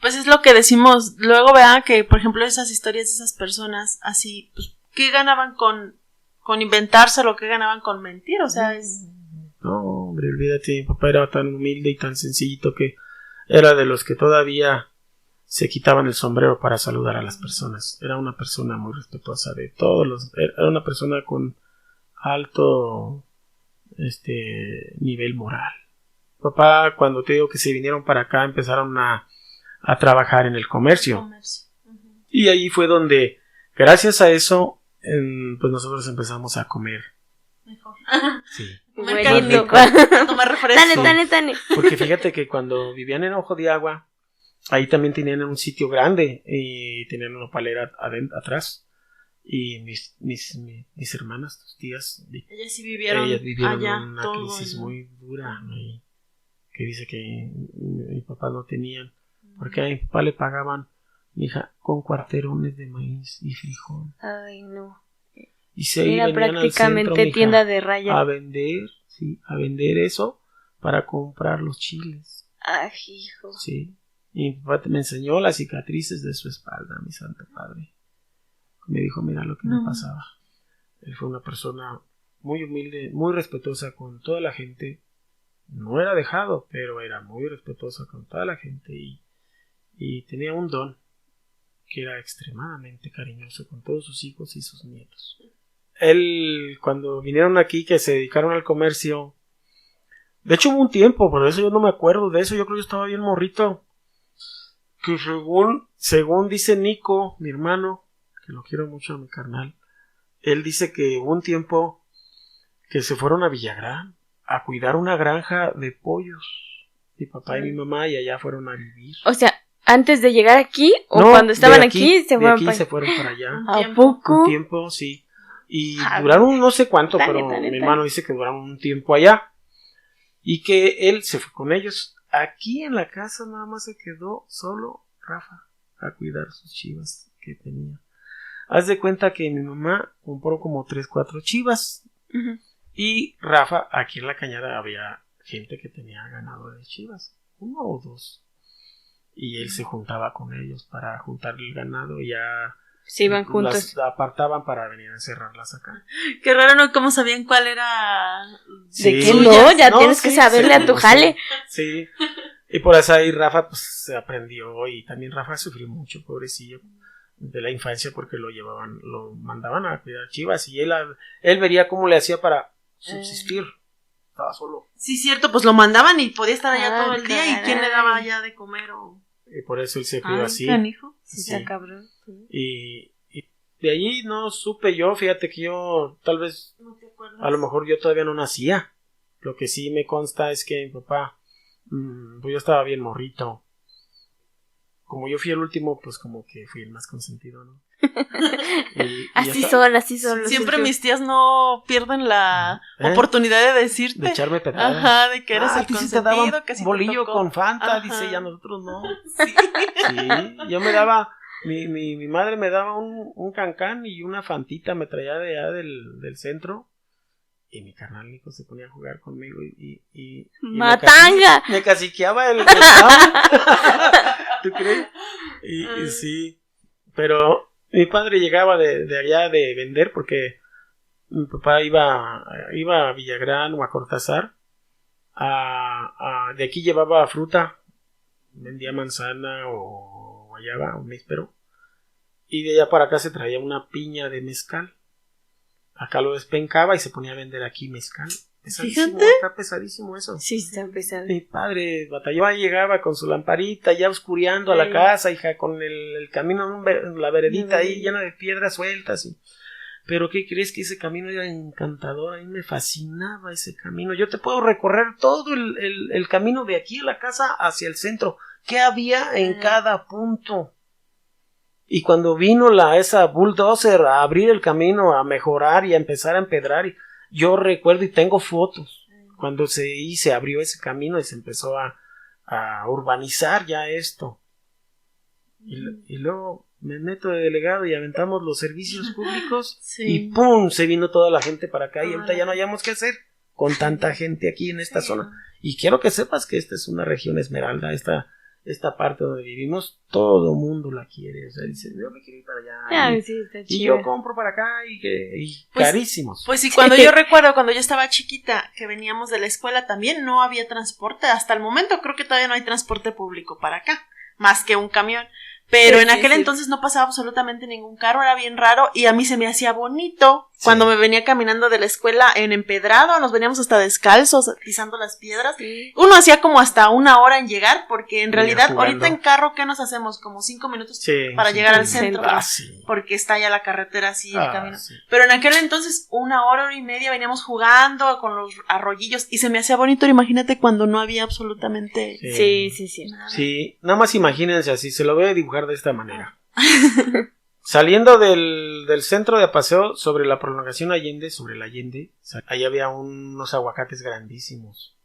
Pues es lo que decimos. Luego vean que, por ejemplo, esas historias de esas personas así, pues, ¿qué ganaban con inventárselo? ¿Qué ganaban con mentir? O sea, es... No, hombre, olvídate, mi papá era tan humilde y tan sencillito que era de los que todavía se quitaban el sombrero para saludar a las personas. Era una persona muy respetuosa de todos era una persona con alto nivel moral. Papá, cuando te digo que se vinieron para acá, empezaron a trabajar en el comercio. Y ahí fue donde, gracias a eso, pues nosotros empezamos a comer mejor. Sí. Mercadito. Tomar refresco. Tane. Porque fíjate que cuando vivían en Ojo de Agua, ahí también tenían un sitio grande y tenían una palera atrás. Y mis hermanas, tus tías, ellas vivieron allá, una crisis muy dura, ¿no? Que dice que mi papá no tenían, porque a mi papá le pagaban, mija, con cuarterones de maíz y frijol. Ay, no. Y se era prácticamente al centro, tienda de raya. A vender eso para comprar los chiles. Ay, hijo. Sí. Y mi papá me enseñó las cicatrices de su espalda, mi santo padre. Me dijo, mira lo que me pasaba. Él fue una persona muy humilde, muy respetuosa con toda la gente. No era dejado, pero era muy respetuosa con toda la gente y tenía un don que era extremadamente cariñoso con todos sus hijos y sus nietos. él, cuando vinieron aquí, que se dedicaron al comercio, de hecho hubo un tiempo, por eso yo no me acuerdo de eso, yo creo que yo estaba bien morrito, que según dice Nico, mi hermano, que lo quiero mucho a mi carnal, él dice que hubo un tiempo que se fueron a Villagrán a cuidar una granja de pollos, mi papá y mi mamá, y allá fueron a vivir. O sea, ¿antes de llegar aquí o No, cuando estaban de aquí se fueron se fueron para allá. ¿A poco? Un tiempo, sí. Y duraron no sé cuánto, Neta, pero neta. mi hermano dice que duraron un tiempo allá. Y que él se fue con ellos. Aquí en la casa nada más se quedó solo Rafa a cuidar sus chivas que tenía. Haz de cuenta que mi mamá compró como 3-4 chivas. Uh-huh. Y Rafa, aquí en la cañada había gente que tenía ganado de chivas. 1 o 2. Y él se juntaba con ellos para juntar el ganado y ya Se iban juntos. las apartaban para venir a encerrarlas acá. Qué raro, ¿no? ¿Cómo sabían cuál era? ¿De qué no? Ya No, tienes que sí, saberle sí, a tu sí. jale. Sí. Y por eso ahí Rafa pues se aprendió, y también Rafa sufrió mucho, pobrecillo, de la infancia, porque lo mandaban a cuidar chivas y él vería cómo le hacía para subsistir. Estaba solo. Sí, cierto, pues lo mandaban y podía estar allá todo el día. caray. ¿Y quién le daba allá de comer? Y por eso él se crió así. Canijo. Sí, Sí. está cabrón. Sí. Y de allí no supe yo, fíjate que yo tal vez, No te acuerdas. a lo mejor yo todavía no nacía. Lo que sí me consta es que mi papá, pues yo estaba bien morrito. Como yo fui el último, pues como que fui el más consentido, ¿no? Y Así son los Siempre hijos. mis tías no pierden la oportunidad de decirte. de echarme pedradas. Ajá, de que eres el a ti sí consentido, te daban que sí te bolillo tocó. con Fanta, Ajá. dice, ya nosotros no. Sí. Sí, yo me daba, mi madre me daba un cancán y una Fantita, me traía de allá del centro. Y mi carnal Nico se ponía a jugar conmigo y ¡Matanga! me caciqueaba el cable. ¿Tú crees? Y sí. Pero mi padre llegaba de allá de vender, porque mi papá iba a Villagrán o a Cortázar. De aquí llevaba fruta. Vendía manzana o guayaba o níspero. Y de allá para acá se traía una piña de mezcal. Acá lo despencaba y se ponía a vender aquí mezcal. Pesadísimo, Fíjate. está pesadísimo eso. Sí, está pesado. Mi padre batallaba, llegaba con su lamparita ya oscureando a la casa, hija, con el camino, la veredita ahí llena de piedras sueltas. Pero ¿qué crees? Que ese camino era encantador, a mí me fascinaba ese camino. Yo te puedo recorrer todo el camino de aquí a la casa hacia el centro. ¿Qué había en cada punto? Y cuando vino esa bulldozer a abrir el camino, a mejorar y a empezar a empedrar, yo recuerdo y tengo fotos cuando se abrió ese camino y se empezó a urbanizar ya esto. Y luego me meto de delegado y aventamos los servicios públicos. Sí. Y ¡pum! Se vino toda la gente para acá y ahorita ya no hayamos qué hacer con tanta gente aquí en esta zona. Y quiero que sepas que esta es una región esmeralda, esta parte donde vivimos, todo mundo la quiere. O sea, dice, yo me quiero ir para allá. Sí, está Y chido. yo compro para acá y Pues- carísimos. Pues sí, cuando yo recuerdo, cuando yo estaba chiquita, que veníamos de la escuela también, no había transporte. Hasta el momento creo que todavía no hay transporte público para acá, más que un camión. Pero Sí, en sí, aquel sí. entonces no pasaba absolutamente ningún carro, era bien raro y a mí se me hacía bonito cuando me venía caminando de la escuela en empedrado, nos veníamos hasta descalzos, pisando las piedras. Sí. Uno hacía como hasta 1 hora en llegar, porque en Venía realidad jugando. ahorita en carro, ¿qué nos hacemos? Como 5 minutos Sí, para sí, llegar al sí. centro. Ah, sí. Porque está ya la carretera así, el camino. Sí. Pero en aquel entonces, 1 hora, 1 y media, veníamos jugando con los arroyillos y se me hacía bonito. Imagínate cuando no había absolutamente Sí. nada. Sí, nada más imagínense así, se lo voy a dibujar de esta manera. Saliendo del centro de paseo sobre la prolongación Allende, sobre la Allende, ahí había unos aguacates grandísimos.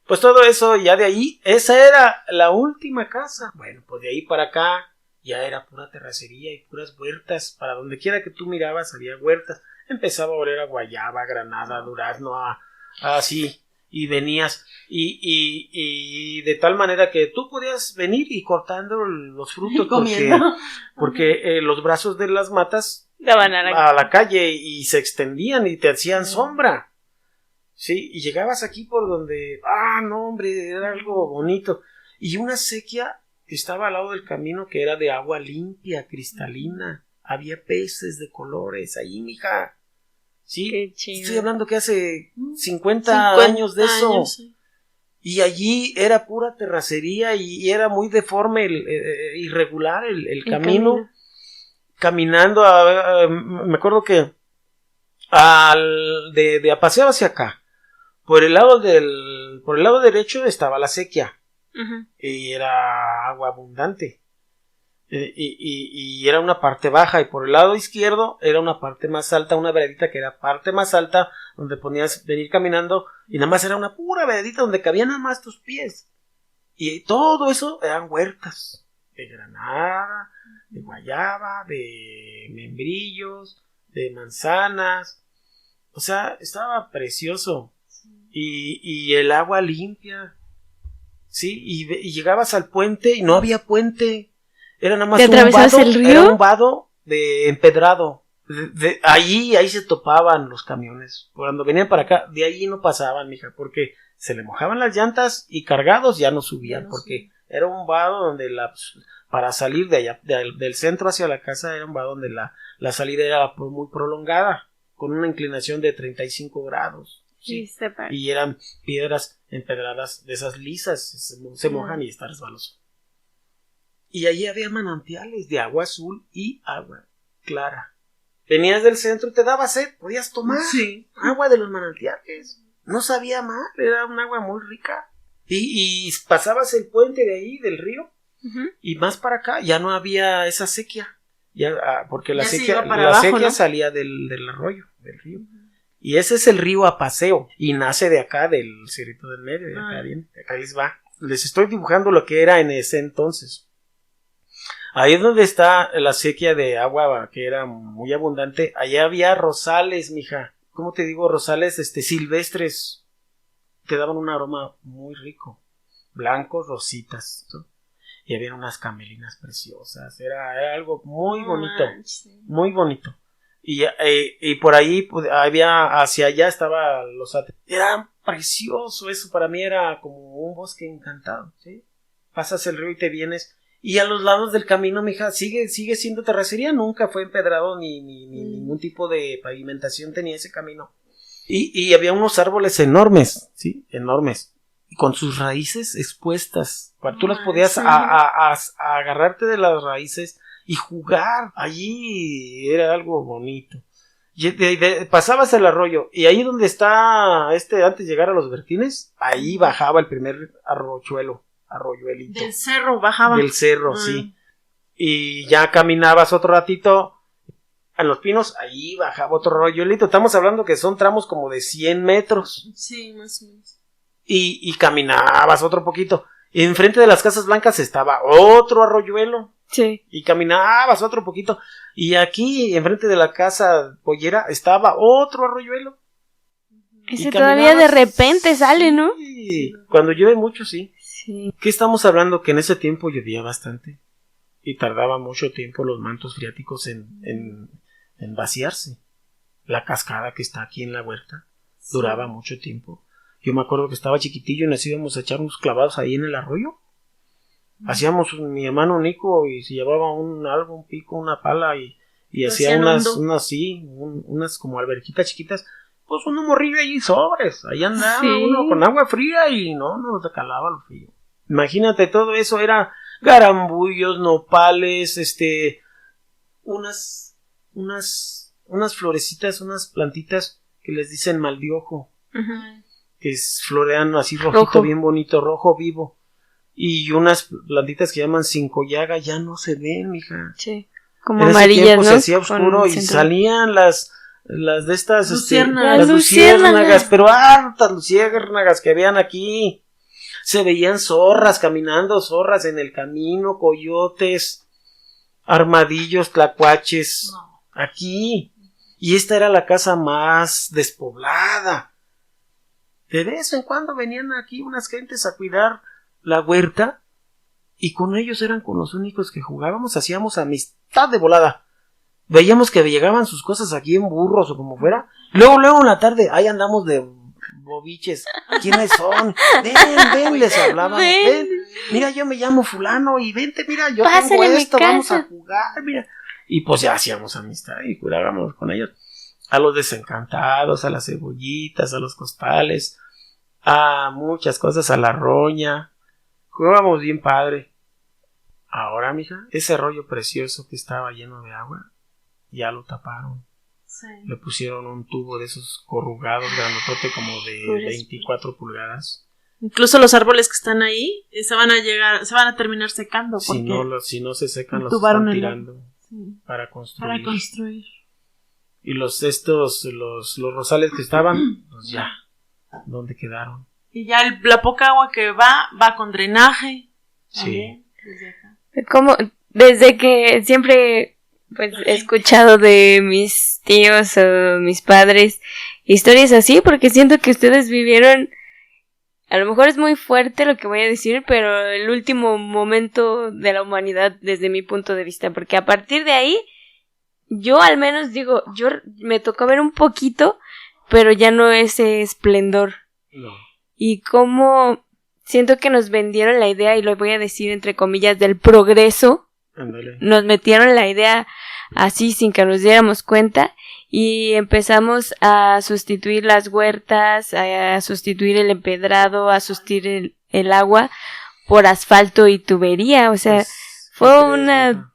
Pues todo eso, ya de ahí, esa era la última casa. Bueno, pues de ahí para acá ya era pura terracería y puras huertas. Para donde quiera que tú mirabas había huertas. Empezaba a oler a guayaba, granada, durazno, así. Y venías, y de tal manera que tú podías venir y cortando los frutos porque los brazos de las matas Daban a la calle y se extendían y te hacían sombra. Sí, y llegabas aquí por donde, no hombre, era algo bonito. Y una sequía que estaba al lado del camino que era de agua limpia, cristalina. Había peces de colores ahí, mija. Sí, Qué chido. estoy hablando que hace 50 años de eso. años, sí. Y allí era pura terracería y era muy deforme, irregular el camino. Caminando, me acuerdo que de a paseo hacia acá, por el lado derecho estaba la sequía. Ujú. Y era agua abundante. Y era una parte baja, y por el lado izquierdo era una parte más alta, una veredita que era parte más alta, donde podías venir caminando, y nada más era una pura veredita donde cabían nada más tus pies. Y todo eso eran huertas de granada, de guayaba, de membrillos, de manzanas. O sea, estaba precioso. Y el agua limpia. Sí, y llegabas al puente y no había puente. Era nada más ¿Te atravesabas el río? Era un vado de empedrado. Ahí se topaban los camiones. Cuando venían para acá, de ahí no pasaban, mija, porque se le mojaban las llantas y cargados ya no subían, porque era un vado donde para salir de allá, del centro hacia la casa, era un vado donde la salida era muy prolongada, con una inclinación de 35 grados. Sí. Y eran piedras empedradas de esas lisas, se mojan y está resbaloso. Y allí había manantiales de agua azul y agua clara. Venías del centro y te daba sed, podías tomar agua de los manantiales. No sabía mal, era un agua muy rica. Y pasabas el puente de ahí, del río, y más para acá ya no había esa sequía. Porque la sequía ¿no? Salía del arroyo, del río. Y ese es el río Apaseo, y nace de acá, del Cerrito del Medio, de acá viene, de acá les va. Les estoy dibujando lo que era en ese entonces. Ahí es donde está la sequía de agua, que era muy abundante. Allá había rosales, mija. ¿Cómo te digo? Rosales silvestres. Te daban un aroma muy rico. Blancos, rositas, ¿no? Y había unas camelinas preciosas. Era algo muy bonito. Muy bonito. Y por ahí hacia allá estaba los atres. Era precioso eso. Para mí era como un bosque encantado, ¿sí? Pasas el río y te vienes. Y a los lados del camino, mija, sigue siendo terracería. Nunca fue empedrado ni ningún tipo de pavimentación tenía ese camino. Y había unos árboles enormes, ¿sí? Enormes. Con sus raíces expuestas. Tú las podías agarrarte de las raíces y jugar. Allí era algo bonito. Pasabas el arroyo. Y ahí donde está antes de llegar a los vertines, ahí bajaba el primer arroyuelito. Del cerro bajaba. Del cerro, sí. Y ya caminabas otro ratito a los pinos, ahí bajaba otro arroyuelito. Estamos hablando que son tramos como de 100 metros. Sí, más o menos. Y caminabas otro poquito. Y enfrente de las Casas Blancas estaba otro arroyuelo. Sí. Y caminabas otro poquito. Y aquí, enfrente de la casa pollera, estaba otro arroyuelo. Ese todavía de repente sale, ¿no? Sí. Cuando llueve mucho, sí. Sí. ¿Qué estamos hablando? Que en ese tiempo llovía bastante y tardaba mucho tiempo los mantos freáticos en vaciarse. La cascada que está aquí en la huerta duraba mucho tiempo. Yo me acuerdo que estaba chiquitillo y nos íbamos a echar unos clavados ahí en el arroyo. Hacíamos mi hermano Nico y se llevaba un pico, una pala y hacía unas como alberquitas chiquitas. Pues uno morrillo allí sobres, ahí andaba uno con agua fría y no nos calaba lo frío. Imagínate, todo eso era garambullos, nopales, unas florecitas, unas plantitas que les dicen maldiojo, que florean así rojito, bien bonito, rojo vivo, y unas plantitas que llaman cincollaga, ya no se ven, mija. Sí, como amarillas, ¿no? Se hacía oscuro y salían las de estas luciérnagas, luciérnagas, pero hartas luciérnagas que habían aquí. Se veían zorras caminando, zorras en el camino, coyotes, armadillos, tlacuaches, aquí. Y esta era la casa más despoblada. De vez en cuando venían aquí unas gentes a cuidar la huerta y con ellos eran con los únicos que jugábamos, hacíamos amistad de volada. Veíamos que llegaban sus cosas aquí en burros o como fuera. Luego en la tarde, ahí andamos de bobiches. ¿Quiénes son? Ven, les hablaban. Ven, mira, yo me llamo fulano y vente, mira, yo tengo esto, vamos a jugar, mira. Y pues ya hacíamos amistad y jugábamos con ellos. a los desencantados, a las cebollitas, a los costales, a muchas cosas, a la roña. Jugábamos bien padre. Ahora, mija, ese arroyo precioso que estaba lleno de agua, ya lo taparon. Sí. Le pusieron un tubo de esos corrugados, grandotote, como de 24 pulgadas. Incluso los árboles que están ahí se van a terminar secando. Si no se secan, los tubaron están tirando para construir. Y los rosales que estaban, pues ya, ¿dónde quedaron? Y ya la poca agua que va con drenaje. Sí. Como desde que siempre pues he escuchado de mis tíos o mis padres historias así, porque siento que ustedes vivieron, a lo mejor es muy fuerte lo que voy a decir, pero el último momento de la humanidad desde mi punto de vista, porque a partir de ahí yo al menos digo, yo me tocó ver un poquito, pero ya no ese esplendor. No. Y como siento que nos vendieron la idea, y lo voy a decir entre comillas, del progreso. Ándale. Nos metieron la idea así sin que nos diéramos cuenta y empezamos a sustituir las huertas, a sustituir el empedrado, a sustituir el agua por asfalto y tubería. O sea, Pues, fue una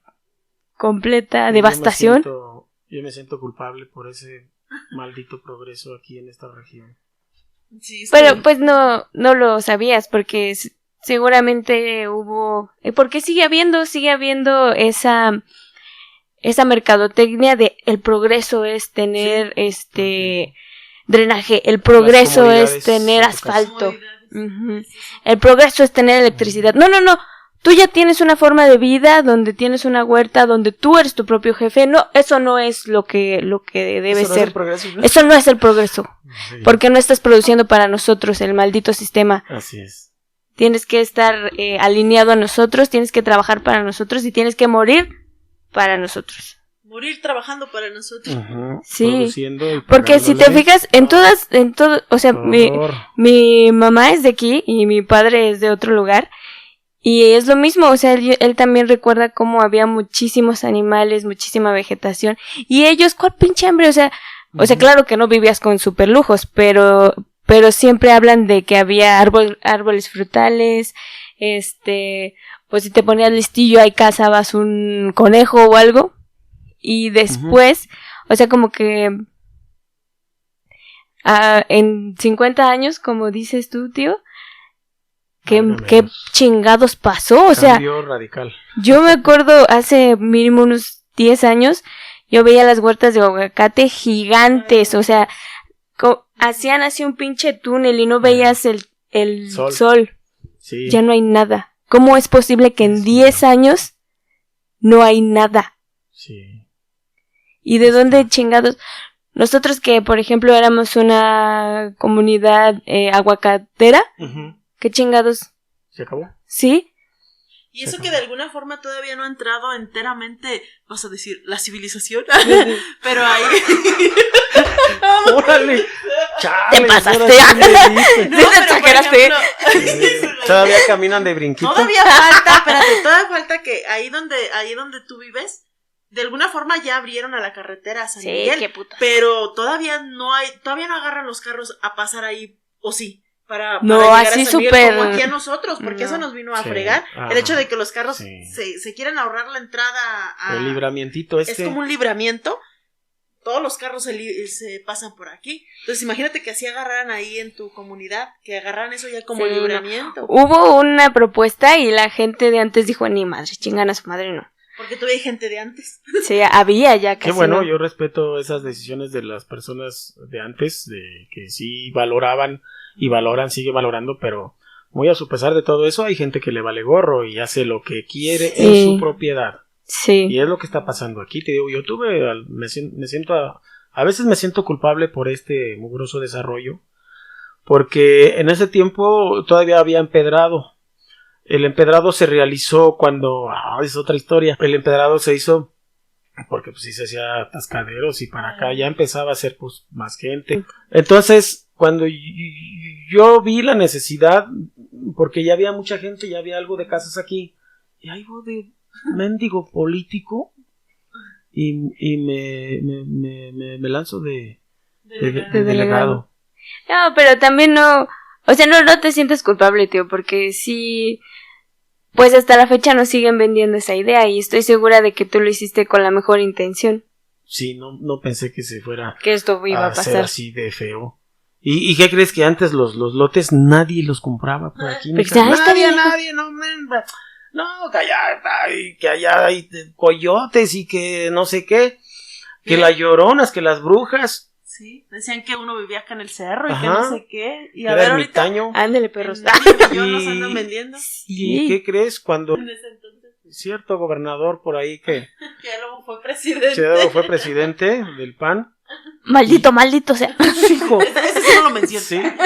completa devastación. Yo me siento culpable por ese maldito progreso aquí en esta región. Sí, Pero pues no lo sabías porque seguramente hubo, porque sigue habiendo esa mercadotecnia de el progreso es tener drenaje, el progreso es tener asfalto, el progreso es tener electricidad. No, tú ya tienes una forma de vida donde tienes una huerta, donde tú eres tu propio jefe. No, eso no es lo que debe Eso no ser. es el progreso, ¿no? Eso no es el progreso. Sí. Porque no estás produciendo para nosotros el maldito sistema. Así es. Tienes que estar alineado a nosotros, tienes que trabajar para nosotros y tienes que morir para nosotros. Morir trabajando para nosotros. Sí. Produciendo y Porque si te pagándole. fijas, en todo, o sea, mi mamá es de aquí y mi padre es de otro lugar. Y es lo mismo, o sea, él también recuerda cómo había muchísimos animales, muchísima vegetación. Y ellos, ¿cuál pinche hambre? O sea, claro que no vivías con super lujos, pero siempre hablan de que había árboles frutales, pues si te ponías listillo ahí cazabas un conejo o algo. Y después, o sea, como que en 50 años, como dices tú, tío, ¿qué chingados pasó? O sea, Cambio radical. yo me acuerdo hace mínimo unos 10 años, yo veía las huertas de aguacate gigantes, o sea, hacían así un pinche túnel y no veías el sol. Sí. Ya no hay nada. ¿Cómo es posible que en 10 años no hay nada? Sí. ¿Y de dónde chingados? Nosotros que, por ejemplo, éramos una comunidad aguacatera, ¿qué chingados? ¿Se acabó? ¿Sí? Y eso que de alguna forma todavía no ha entrado enteramente, vas a decir, la civilización, pero ahí... ¡Órale! ¡Chale! ¡Te pasaste! No, te pero exageraste. por ejemplo, ¿Todavía caminan de brinquito? todavía falta que ahí donde tú vives, de alguna forma ya abrieron a la carretera a San Sí, Miguel, qué puta. pero todavía no agarran los carros a pasar ahí, o sí. Para No, llegar así a San Miguel, súper- como aquí a nosotros, porque No. eso nos vino a Sí. fregar. Ajá. El hecho de que los carros Sí. se quieren ahorrar la entrada a... El libramientito Es como un libramiento. Todos los carros se pasan por aquí. Entonces imagínate que así agarraran ahí en tu comunidad, que agarraran eso ya como Sí, libramiento. Hubo una propuesta y la gente de antes dijo, ni madre, chingan a su madre, no. Porque tuve gente de antes. Sí, había ya casi. Qué bueno, no. yo respeto esas decisiones de las personas de antes, de que sí valoraban y valoran, sigue valorando, pero muy a su pesar de todo eso, hay gente que le vale gorro y hace lo que quiere Sí. en su propiedad. Sí. Y es lo que está pasando aquí. Te digo, me siento a veces me siento culpable por este mugroso desarrollo, porque en ese tiempo todavía había empedrado. El empedrado se realizó cuando, es otra historia. El empedrado se hizo porque pues sí se hacía atascaderos y para acá ya empezaba a ser pues más gente. Entonces, cuando yo vi la necesidad, porque ya había mucha gente, ya había algo de casas aquí, y ahí voy de mendigo político y me lanzo de delegado. No, pero también no, o sea, no te sientes culpable, tío, porque sí, pues hasta la fecha nos siguen vendiendo esa idea y estoy segura de que tú lo hiciste con la mejor intención. Sí, no pensé que se fuera que esto iba a pasar ser así de feo. ¿Y qué crees? Que antes los lotes nadie los compraba por aquí. Nadie, no, que allá hay coyotes y que no sé qué, que las lloronas, que las brujas. Sí, decían que uno vivía acá en el cerro y Ajá. que no sé qué. Y a Era ver ahorita, ermitaño. ándale, perros. yo los andan vendiendo. ¿Y qué crees cuando En ese entonces, cierto gobernador por ahí que que luego fue presidente. luego fue presidente del PAN? Maldito sea. Hijo. Ese sí no lo mencioné.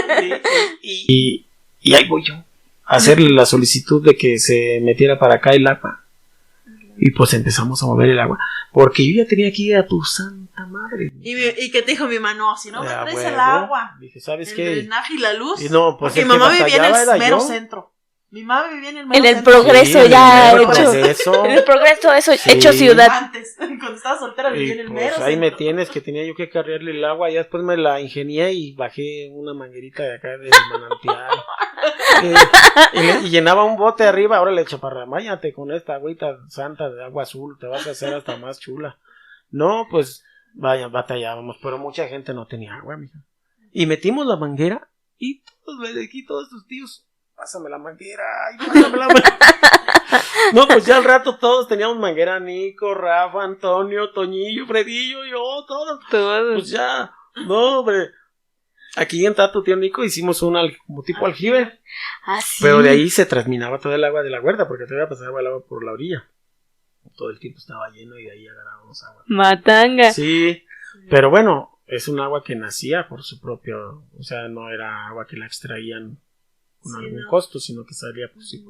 Sí, y ahí voy yo a hacerle la solicitud de que se metiera para acá el agua. Y pues empezamos a mover el agua. Porque yo ya tenía que ir a tu santa madre. ¿Y qué te dijo mi mamá? No, si no me traes el huevo. agua, Dije, ¿sabes el qué? drenaje y la luz. Y no, pues porque el mi mamá que vivía en batallaba el era mero yo. centro. Mi mamá vivía en el mero En el centro. progreso Sí, ya en el hecho. progreso. En el progreso eso, Sí. hecho ciudad. Antes, cuando estaba soltera, vivía en Y el pues mero ahí me centro. tienes, que tenía yo que cargarle el agua. Y después me la ingenié y bajé una manguerita de acá del manantial. Y llenaba un bote arriba. Ahora le chaparramáyate con esta agüita santa de agua azul. Te vas a hacer hasta más chula. No, pues vaya, batallábamos. Pero mucha gente no tenía agua, mija. Y metimos la manguera y todos tus tíos, pásame la manguera. No, pues ya al rato todos teníamos manguera. Nico, Rafa, Antonio, Toñillo, Fredillo, yo, todos. Pues ya, no, hombre. Aquí en tu tío Nico hicimos como tipo aljibe. Ah, sí. Pero de ahí se transminaba todo el agua de la huerta, porque todavía pasaba el agua por la orilla. Todo el tiempo estaba lleno y de ahí agarrábamos agua. Matanga. Sí, pero bueno, es un agua que nacía por su propio, o sea, no era agua que la extraían con algún costo, sino que salía por sí.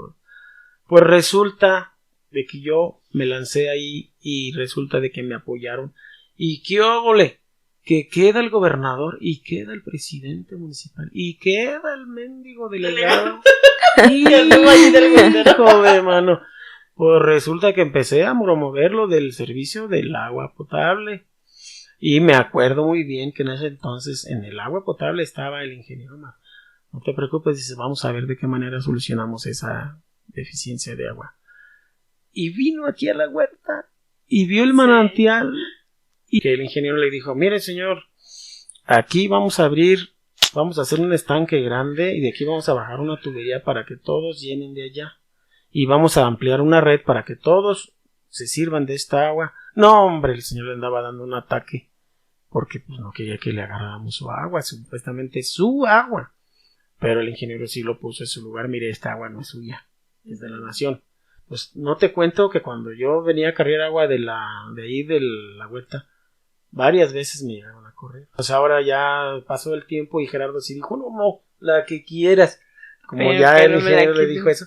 Pues resulta de que yo me lancé ahí y resulta de que me apoyaron. ¿Y qué óvole? Que queda el gobernador y queda el presidente municipal y queda el mendigo delegado. Hijo de mano. Pues resulta que empecé a promover lo del servicio del agua potable. Y me acuerdo muy bien que en ese entonces en el agua potable estaba el ingeniero Mar. No te preocupes, dice, vamos a ver de qué manera solucionamos esa deficiencia de agua. Y vino aquí a la huerta y vio el manantial y que el ingeniero le dijo, mire señor, aquí vamos a hacer un estanque grande y de aquí vamos a bajar una tubería para que todos llenen de allá. Y vamos a ampliar una red para que todos se sirvan de esta agua. No, hombre, el señor le andaba dando un ataque porque pues no quería que le agarráramos su agua, supuestamente su agua. Pero el ingeniero sí lo puso en su lugar. Mire, esta agua no es suya, es de la nación. Pues no te cuento que cuando yo venía a cargar agua de ahí de la huerta, varias veces me llegaron a correr. Pues ahora ya pasó el tiempo y Gerardo sí dijo, no, la que quieras. Como pero ya el ingeniero le dijo eso.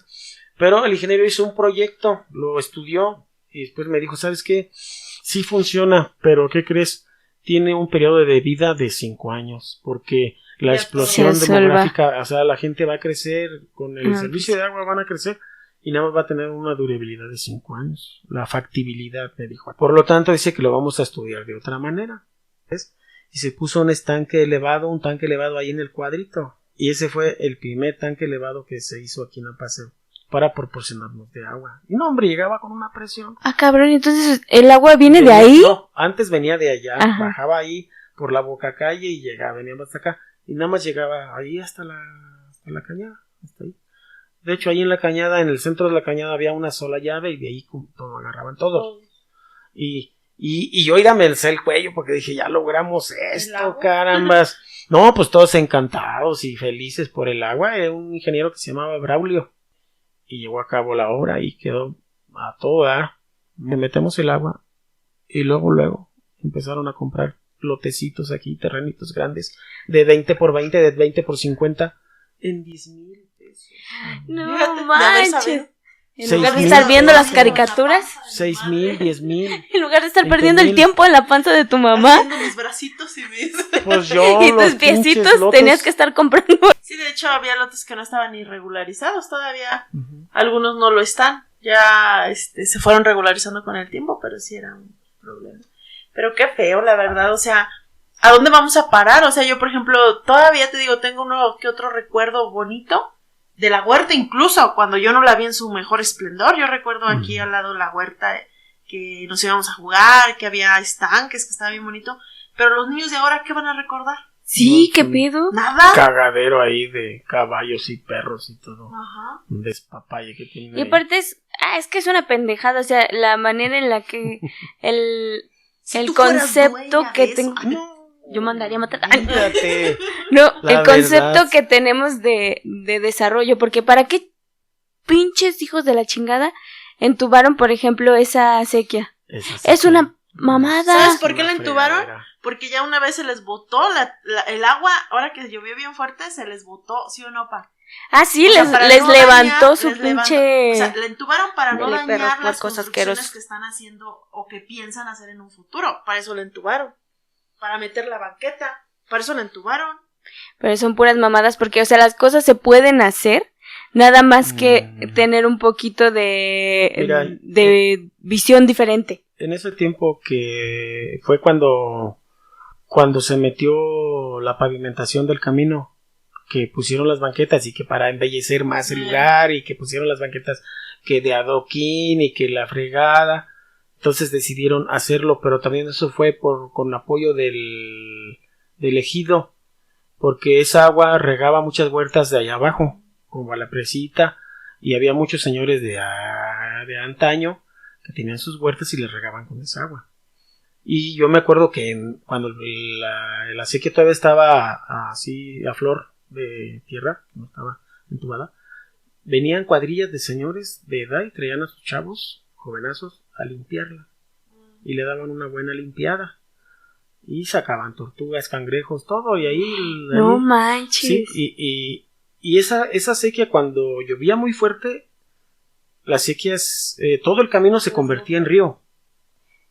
Pero el ingeniero hizo un proyecto, lo estudió y después me dijo, ¿sabes qué? Sí funciona, pero ¿qué crees? Tiene un periodo de vida de 5 años, porque la explosión demográfica, o sea, la gente va a crecer, con el servicio de agua van a crecer y nada más va a tener una durabilidad de 5 años. La factibilidad, me dijo. Por lo tanto, dice que lo vamos a estudiar de otra manera. ¿Ves? Y se puso un tanque elevado ahí en el cuadrito. Y ese fue el primer tanque elevado que se hizo aquí en el paseo para proporcionarnos de agua. Y no, hombre, llegaba con una presión. Ah, cabrón, entonces ¿el agua viene de ahí? No, antes venía de allá, bajaba ahí por la boca calle y veníamos hasta acá. Y nada más llegaba ahí hasta la cañada, hasta ahí. De hecho, ahí en la cañada, en el centro de la cañada había una sola llave y de ahí todo agarraban todos. Y yo me alcé el cuello porque dije, ya logramos esto, carambas. No, pues todos encantados y felices por el agua. Era un ingeniero que se llamaba Braulio. Y llevó a cabo la obra y quedó a todo dar. Le metemos el agua y luego empezaron a comprar lotecitos aquí, terrenitos grandes, de 20 por 20, de 20 por 50, en 10,000 pesos. No manches. En lugar de estar viendo las caricaturas, 6,000, 10,000. En lugar de estar perdiendo el tiempo en la panza de tu mamá, haciendo mis bracitos y pues yo y tus piecitos tenías que estar comprando. Sí, de hecho había lotes que no estaban ni regularizados todavía. Algunos no lo están. Ya se fueron regularizando con el tiempo, pero sí eran problema. Pero qué feo, la verdad, o sea, ¿a dónde vamos a parar? O sea, yo, por ejemplo, todavía te digo, tengo uno que otro recuerdo bonito de la huerta, incluso cuando yo no la vi en su mejor esplendor. Yo recuerdo aquí al lado de la huerta que nos íbamos a jugar, que había estanques, que estaba bien bonito. Pero los niños de ahora, ¿qué van a recordar? Sí, ¿qué pedo? Nada. Cagadero ahí de caballos y perros y todo. Ajá. Un despapalle que tiene. Y aparte es que es una pendejada, o sea, la manera en la que el concepto que tengo... Yo mandaría a matar. Fíjate. No, La el concepto verdad. que tenemos de desarrollo, porque ¿para qué pinches hijos de la chingada entubaron, por ejemplo, esa acequia? Es una mamada. ¿Sabes por qué Una la entubaron? fregadera. Porque ya una vez se les botó el agua, ahora que llovió bien fuerte, se les botó, ¿sí o no, pa? Ah, sí, O sea, para les no levantó dañar, su les levantó. pinche... O sea, la entubaron para no Dele perros dañar por las cosas construcciones asquerosas. que están haciendo o que piensan hacer en un futuro. Para eso la entubaron. Para meter la banqueta. Para eso la entubaron. Pero son puras mamadas porque, o sea, las cosas se pueden hacer, nada más que tener un poquito Mira, de visión diferente. En ese tiempo que fue cuando se metió la pavimentación del camino, que pusieron las banquetas y que para embellecer más el lugar y que pusieron las banquetas que de adoquín y que la fregada, entonces decidieron hacerlo, pero también eso fue con apoyo del ejido, porque esa agua regaba muchas huertas de allá abajo, como a la presita, y había muchos señores de antaño que tenían sus huertas y les regaban con esa agua. Y yo me acuerdo que cuando la acequia todavía estaba así a flor de tierra, no estaba entubada, venían cuadrillas de señores de edad y traían a sus chavos, jovenazos, a limpiarla. Y le daban una buena limpiada. Y sacaban tortugas, cangrejos, todo, y ahí... No manches. Sí, y esa sequía, cuando llovía muy fuerte, las sequías, todo el camino se convertía en río.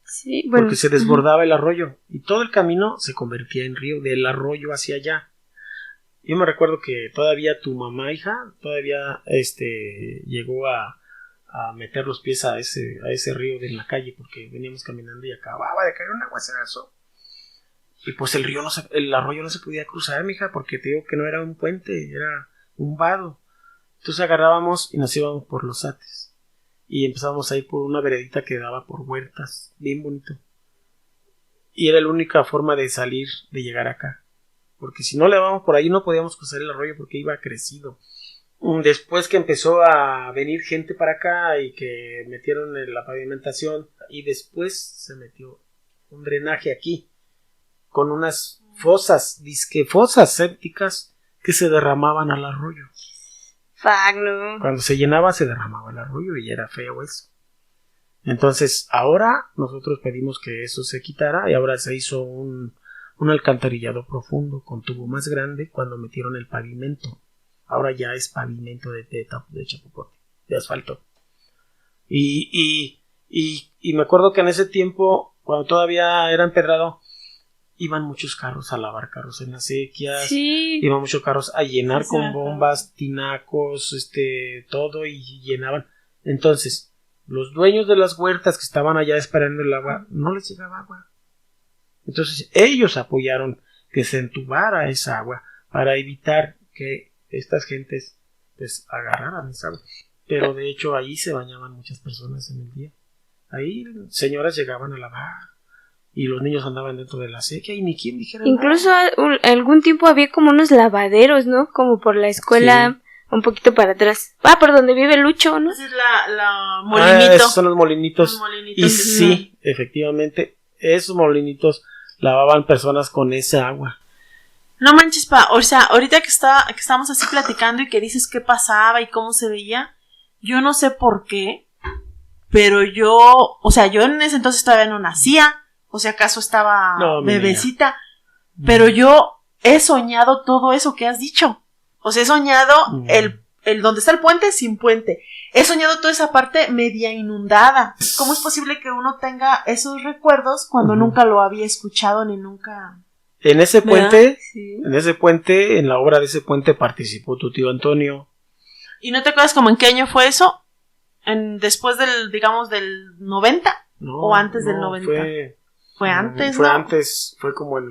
Sí, bueno. Porque se desbordaba el arroyo. Y todo el camino se convertía en río, del arroyo hacia allá. Yo me recuerdo que todavía tu mamá, hija, todavía llegó a meter los pies a ese río de la calle, porque veníamos caminando y acababa de caer un aguacerazo. Y pues el arroyo no se podía cruzar, mija, porque te digo que no era un puente, era un vado. Entonces agarrábamos y nos íbamos por los ates. Y empezábamos a ir por una veredita que daba por huertas, bien bonito. Y era la única forma de salir, de llegar acá. Porque si no le dábamos por ahí no podíamos cruzar el arroyo porque iba crecido. Después que empezó a venir gente para acá y que metieron en la pavimentación, y después se metió un drenaje aquí, con unas fosas sépticas que se derramaban al arroyo. Fuck, no. Cuando se llenaba se derramaba el arroyo y era feo eso. Entonces ahora nosotros pedimos que eso se quitara y ahora se hizo un alcantarillado profundo con tubo más grande cuando metieron el pavimento. Ahora ya es pavimento de chapopote, de asfalto. Y me acuerdo que en ese tiempo, cuando todavía era empedrado, iban muchos carros a lavar carros en las sequías. Sí. Iban muchos carros a llenar Exacto. con bombas, tinacos, todo, y llenaban. Entonces, los dueños de las huertas que estaban allá esperando el agua, no les llegaba agua. Entonces, ellos apoyaron que se entubara esa agua para evitar que estas gentes pues agarraran esa agua. Pero de hecho ahí se bañaban muchas personas en el día. Ahí señoras llegaban a lavar y los niños andaban dentro de la sequía y ni quien dijera Incluso nada. algún tiempo había como unos lavaderos, ¿no? Como por la escuela, un poquito para atrás. Ah, por donde vive Lucho, ¿no? Esa es la molinito. Esos son los molinitos. Los molinitos. Y sí, efectivamente, esos molinitos lavaban personas con esa agua. No manches, pa, o sea, ahorita que estamos así platicando y que dices qué pasaba y cómo se veía, yo no sé por qué, pero yo en ese entonces todavía no nacía, o sea, acaso estaba bebecita, pero yo he soñado todo eso que has dicho, o sea, he soñado el donde está el puente sin puente, he soñado toda esa parte media inundada. ¿Cómo es posible que uno tenga esos recuerdos cuando nunca lo había escuchado ni nunca? En ese puente, Sí. en la obra de ese puente participó tu tío Antonio. ¿Y no te acuerdas como en qué año fue eso? Después del 90? No, ¿O antes del no, 90? Fue antes, Fue ¿no? antes, fue como en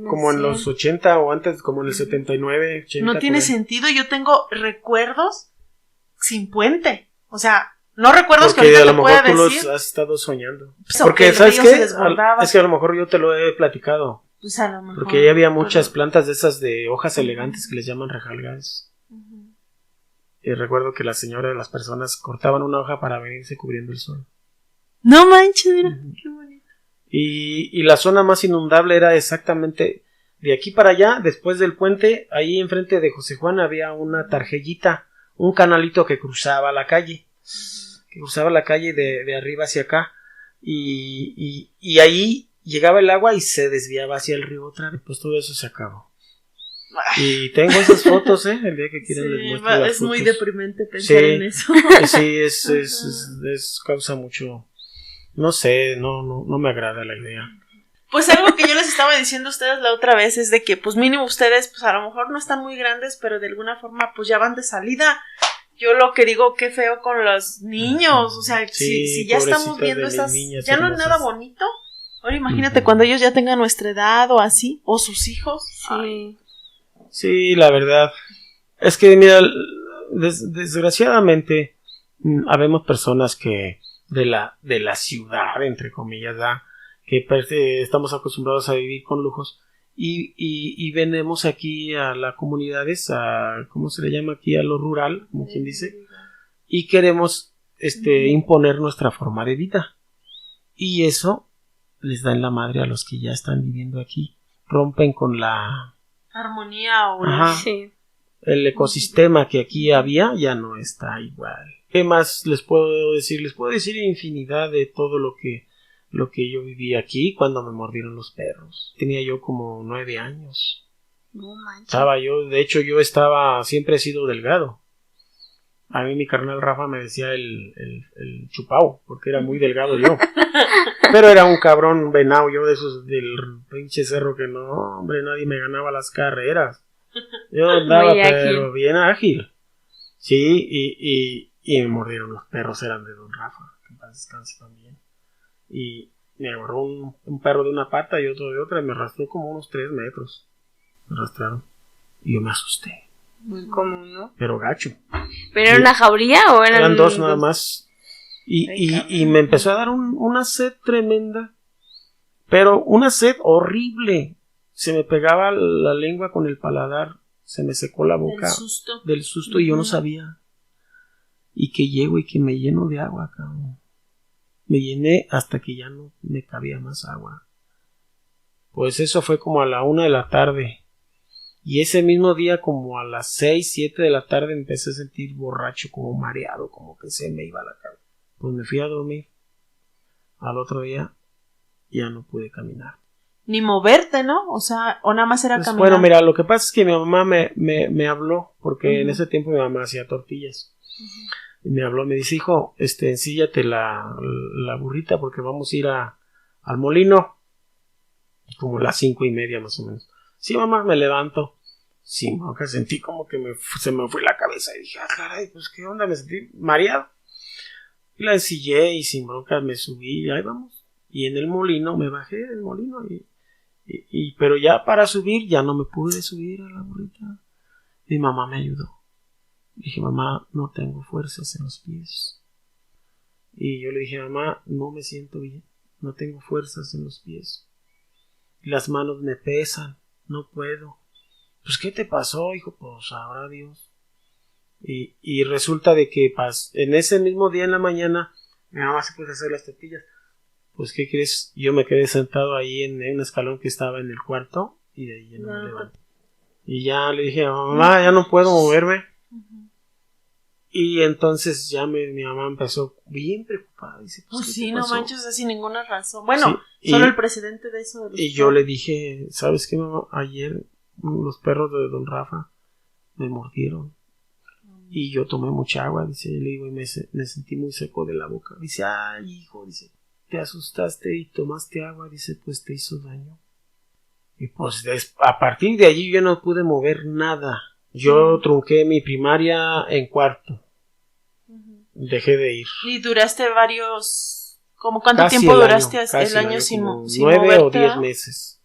como en los 80 o antes, como en el 79, 80. No tiene sentido, yo tengo recuerdos sin puente. O sea, no recuerdos porque que ahorita a lo te mejor pueda tú decir. los has estado soñando. Pues, porque, el ¿sabes río qué? se desbordaba. Es que a lo mejor yo te lo he platicado. Pues a lo mejor. Porque ahí había muchas plantas de esas de hojas elegantes que les llaman rejalgadas. Y recuerdo que la señora de las personas cortaban una hoja para venirse cubriendo el sol. No manches, mira, qué bonito. Y la zona más inundable era exactamente de aquí para allá, después del puente, ahí enfrente de José Juan había una tarjellita, un canalito que cruzaba la calle. Que cruzaba la calle de arriba hacia acá. Y ahí llegaba el agua y se desviaba hacia el río otra vez. Pues todo eso se acabó. Y tengo esas fotos, el día que quieran les muestro las es fotos. muy deprimente pensar en eso. Sí, es causa mucho, no sé, no me agrada la idea. Pues algo que yo les estaba diciendo a ustedes la otra vez es de que pues mínimo ustedes pues a lo mejor no están muy grandes, pero de alguna forma pues ya van de salida. Yo lo que digo, qué feo con los niños, o sea, sí, si ya estamos viendo esas, ya hermosas. no es nada bonito. Ahora imagínate cuando ellos ya tengan nuestra edad o así, o sus hijos. Sí. Sí, la verdad. Es que, mira, desgraciadamente, habemos personas que de la ciudad, entre comillas, que estamos acostumbrados a vivir con lujos y venimos aquí a las comunidades, ¿cómo se le llama aquí? A lo rural, como quien dice, y queremos imponer nuestra forma de vida. Y eso les da en la madre a los que ya están viviendo aquí. Rompen con la armonía o sí. El ecosistema que aquí había ya no está igual. ¿Qué más les puedo decir? Les puedo decir infinidad de todo lo que yo viví aquí cuando me mordieron los perros. Tenía yo como 9 años. No manches. De hecho yo siempre he sido delgado. A mí mi carnal Rafa me decía el chupao, porque era muy delgado yo. Pero era un cabrón venado yo de esos del pinche cerro que no, hombre, nadie me ganaba las carreras. Yo andaba pero bien ágil. Sí, y me mordieron los perros, eran de don Rafa, que en paz descanse también. Y me agarró un perro de una pata y otro de otra y me arrastró como unos 3 metros. Me arrastraron. Y yo me asusté. ¿Cómo no? Pero gacho. ¿Pero era una jauría o eran 2 nada más? Y me empezó a dar una sed tremenda. Pero una sed horrible. Se me pegaba la lengua con el paladar. Se me secó la boca. Del susto. Y yo no sabía. Y que llego y que me lleno de agua, cabrón. Me llené hasta que ya no me cabía más agua. Pues eso fue como a la 1 de la tarde. Y ese mismo día, como a las 6, 7 de la tarde, empecé a sentir borracho, como mareado, como que se me iba la cabeza. Pues me fui a dormir. Al otro día ya no pude caminar. Ni moverte, ¿no? O sea, o nada más era caminar. Bueno, mira, lo que pasa es que mi mamá me habló, porque en ese tiempo mi mamá hacía tortillas. Y me habló, me dice, hijo, ensíllate la burrita porque vamos a ir al molino. Como las 5:30 más o menos. Sí, mamá, me levanto. Sí, nunca sentí como que se me fue la cabeza y dije, caray, pues qué onda, me sentí mareado. Y la ensillé y sin bronca me subí y ahí vamos. Y en el molino me bajé del molino pero ya para subir ya no me pude subir a la burrita. Mi mamá me ayudó. Dije, mamá, no tengo fuerzas en los pies. Y yo le dije, mamá, no me siento bien, no tengo fuerzas en los pies. Las manos me pesan, no puedo. Pues, ¿qué te pasó, hijo? Pues, ahora Dios. Y resulta de que en ese mismo día en la mañana, mi mamá se puso a hacer las tortillas. Pues, ¿qué crees? Yo me quedé sentado ahí en un escalón que estaba en el cuarto y de ahí ya no me levanté. Y ya le dije, mamá, ya no puedo moverme. Y entonces ya mi mamá empezó bien preocupada. Dice, pues sí, no manches, sin ninguna razón. Bueno, sí, solo el precedente de eso. Y yo le dije, ¿sabes qué, mamá? Ayer los perros de don Rafa me mordieron. Y yo tomé mucha agua, dice, y le digo, y me sentí muy seco de la boca. Dice, ay, hijo, dice, te asustaste y tomaste agua, dice, pues te hizo daño. Y pues a partir de allí yo no pude mover nada. Yo trunqué mi primaria en 4. dejé de ir. ¿Y duraste varios... ¿Cómo cuánto Casi tiempo el duraste año, el año sin como sin 9 o moverte? 10 meses.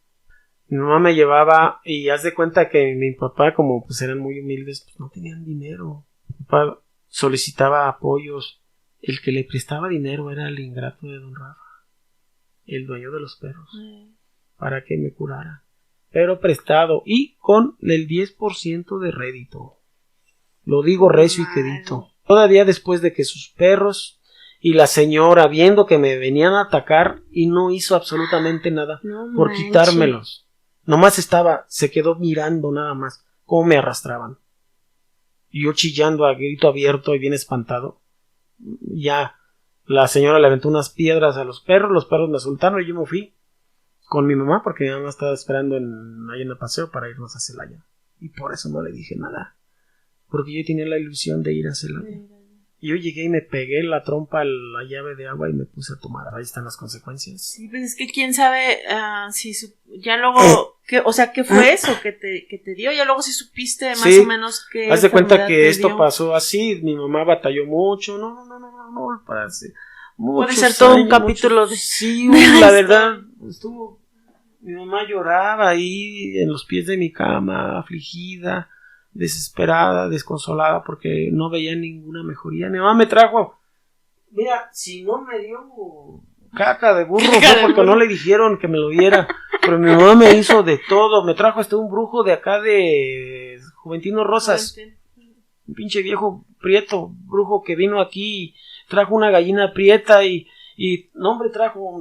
Mi mamá me llevaba y haz de cuenta que mi papá, como pues eran muy humildes, pues no tenían dinero. Mi papá solicitaba apoyos. El que le prestaba dinero era el ingrato de don Rafa, el dueño de los perros, para que me curara. Pero prestado y con el 10% de rédito. Lo digo recio y quedito. Todavía después de que sus perros y la señora, viendo que me venían a atacar, y no hizo absolutamente nada por quitármelos. Nomás se quedó mirando nada más cómo me arrastraban. Y yo chillando a grito abierto y bien espantado. Ya la señora le aventó unas piedras a los perros me soltaron y yo me fui con mi mamá porque mi mamá estaba esperando ahí en el paseo para irnos a Celaya. Y por eso no le dije nada. Porque yo tenía la ilusión de ir a Celaya. Y yo llegué y me pegué la trompa a la llave de agua y me puse a tomar. Ahí están las consecuencias. Sí, pues es que quién sabe si ya luego, ¿qué fue eso que te dio? Ya luego si supiste más o menos qué. Haz de cuenta que esto pasó así, mi mamá batalló mucho, no, para hacer puede ser todo un capítulo de... Sí, la verdad, mi mamá lloraba ahí en los pies de mi cama, afligida, desesperada, desconsolada, porque no veía ninguna mejoría. Mi mamá me trajo, mira, si no me dio caca de burro fue porque no le dijeron que me lo diera, pero mi mamá me hizo de todo, me trajo hasta un brujo de acá de Juventino Rosas, un pinche viejo prieto, brujo que vino aquí, trajo una gallina prieta y no hombre,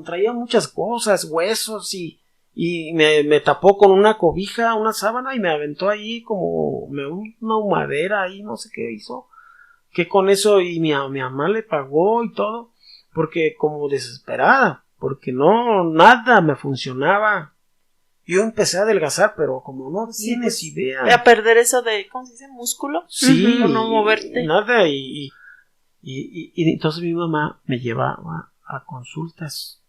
traía muchas cosas, huesos y me tapó con una cobija, una sábana y me aventó ahí como una humadera ahí, no sé qué hizo, que con eso y mi mamá le pagó y todo, porque como desesperada, porque nada me funcionaba. Yo empecé a adelgazar, pero como no tienes idea. A perder eso de, ¿cómo se dice? ¿Músculo? Sí. O no moverte. Nada, y entonces mi mamá me llevaba a consultas,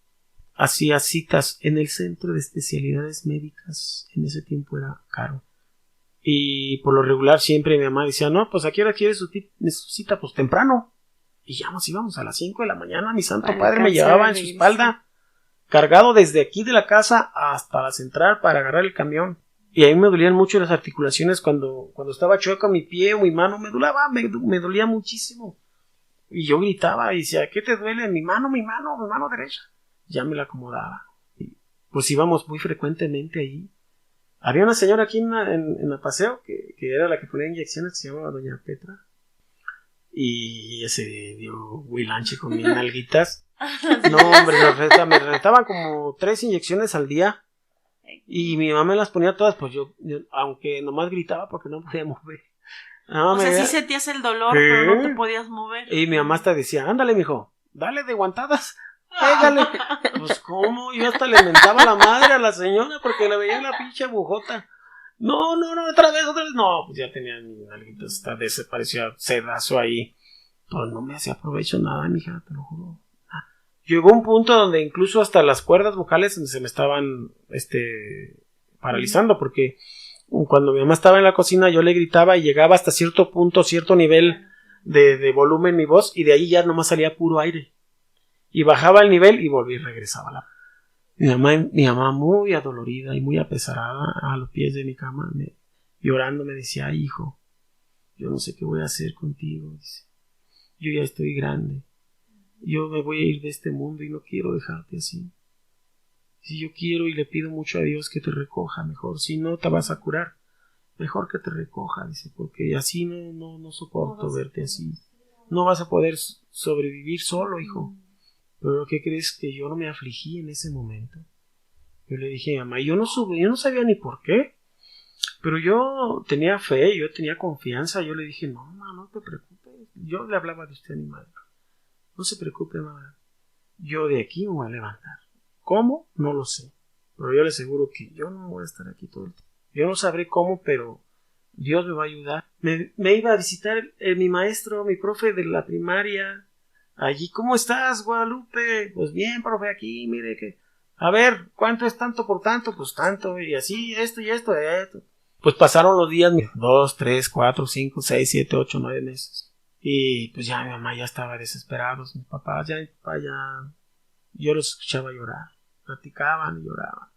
hacía citas en el centro de especialidades médicas. En ese tiempo era caro. Y por lo regular siempre mi mamá decía, no, pues ¿a qué hora quiere su cita? Pues temprano. Y ya nos íbamos a las 5 de la mañana. Mi santo padre me llevaba en su espalda, cargado desde aquí de la casa hasta la central para agarrar el camión. Y a mí me dolían mucho las articulaciones cuando estaba chueco mi pie o mi mano, me dolía muchísimo. Y yo gritaba y decía, ¿qué te duele? Mi mano derecha. Ya me la acomodaba. Y pues íbamos muy frecuentemente allí. Había una señora aquí en el paseo que era la que ponía inyecciones, se llamaba doña Petra. Y ella se dio huilanche con mis nalguitas. No, hombre, me retaban como 3 inyecciones al día. Y mi mamá me las ponía todas, pues yo aunque nomás gritaba porque no podía mover. O sea, sí sentías el dolor, pero no te podías mover. Y mi mamá hasta decía, ándale, mijo, dale de guantadas, pégale. Pues, ¿cómo? Yo hasta le mentaba la madre a la señora porque le veía la pinche agujota. No, otra vez. No, pues ya tenía mi nalguita, hasta parecía sedazo ahí. Pues no me hacía provecho nada, mija, te lo juro. Llegó un punto donde incluso hasta las cuerdas vocales se me estaban paralizando, porque cuando mi mamá estaba en la cocina yo le gritaba y llegaba hasta cierto punto, cierto nivel de volumen mi voz, y de ahí ya nomás salía puro aire. Y bajaba el nivel y volví y regresaba. Mi mamá muy adolorida y muy apesarada a los pies de mi cama, llorando me decía, ay, hijo, yo no sé qué voy a hacer contigo. Dice, yo ya estoy grande. Yo me voy a ir de este mundo y no quiero dejarte así. Si yo quiero y le pido mucho a Dios que te recoja mejor, si no te vas a curar, mejor que te recoja, dice, porque así no soporto verte así. No vas a poder sobrevivir solo, hijo. Pero ¿qué crees? Que yo no me afligí en ese momento. Yo le dije, mamá, yo no sabía ni por qué, pero yo tenía fe, yo tenía confianza. Yo le dije, no, mamá, no te preocupes. Yo le hablaba de usted a mi madre. No se preocupe, mamá. Yo de aquí me voy a levantar. ¿Cómo? No lo sé. Pero yo le aseguro que yo no voy a estar aquí todo el tiempo. Yo no sabré cómo, pero Dios me va a ayudar. Me iba a visitar mi maestro, mi profe de la primaria. Allí, ¿cómo estás, Guadalupe? Pues bien, profe, aquí, mire que... A ver, ¿cuánto es tanto por tanto? Pues tanto, y así, esto. Pues pasaron los días, 2, 3, 4, 5, 6, 7, 8, 9 meses. Y pues ya mi mamá ya estaba desesperada, mi papá ya, yo los escuchaba llorar, platicaban y lloraban.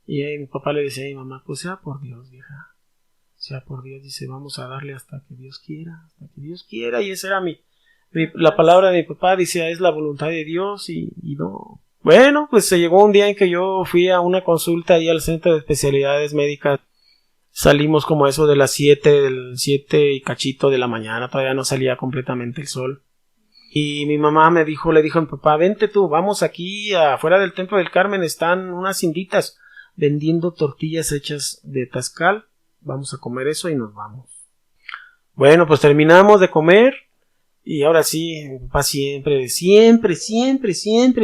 Y mi papá le decía a mi mamá, pues sea por Dios, vieja, sea por Dios, dice, vamos a darle hasta que Dios quiera, y esa era la palabra de mi papá, dice, es la voluntad de Dios y no. Bueno, pues se llegó un día en que yo fui a una consulta ahí al centro de especialidades médicas. Salimos como eso de las 7 y cachito de la mañana, todavía no salía completamente el sol. Y mi mamá le dijo a mi papá, vente tú, vamos aquí afuera del Templo del Carmen, están unas inditas vendiendo tortillas hechas de Tascal, vamos a comer eso y nos vamos. Bueno, pues terminamos de comer y ahora sí, mi papá siempre,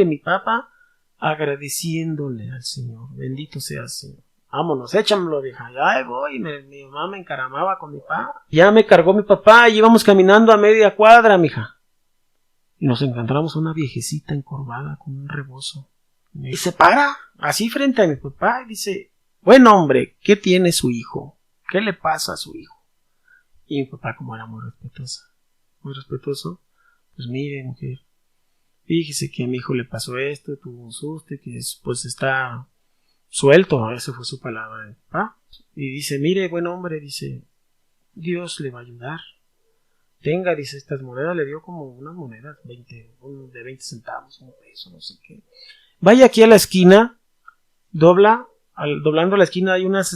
mi papá agradeciéndole al Señor, bendito sea el Señor. Vámonos, échamelo, vieja. Ya voy. Mi mamá me encaramaba con mi papá. Ya me cargó mi papá y íbamos caminando a media cuadra, mija. Y nos encontramos una viejecita encorvada con un rebozo. Y se para, así frente a mi papá, y dice, buen hombre, ¿qué tiene su hijo? ¿Qué le pasa a su hijo? Y mi papá, como era muy respetuoso, pues mire, mujer, fíjese que a mi hijo le pasó esto, tuvo un susto y que después está suelto, esa fue su palabra de papá. Y dice, mire, buen hombre, dice, Dios le va a ayudar. Tenga, dice, estas monedas, le dio como unas monedas, de 20 centavos, un peso, no sé qué. Vaya aquí a la esquina, doblando la esquina hay unas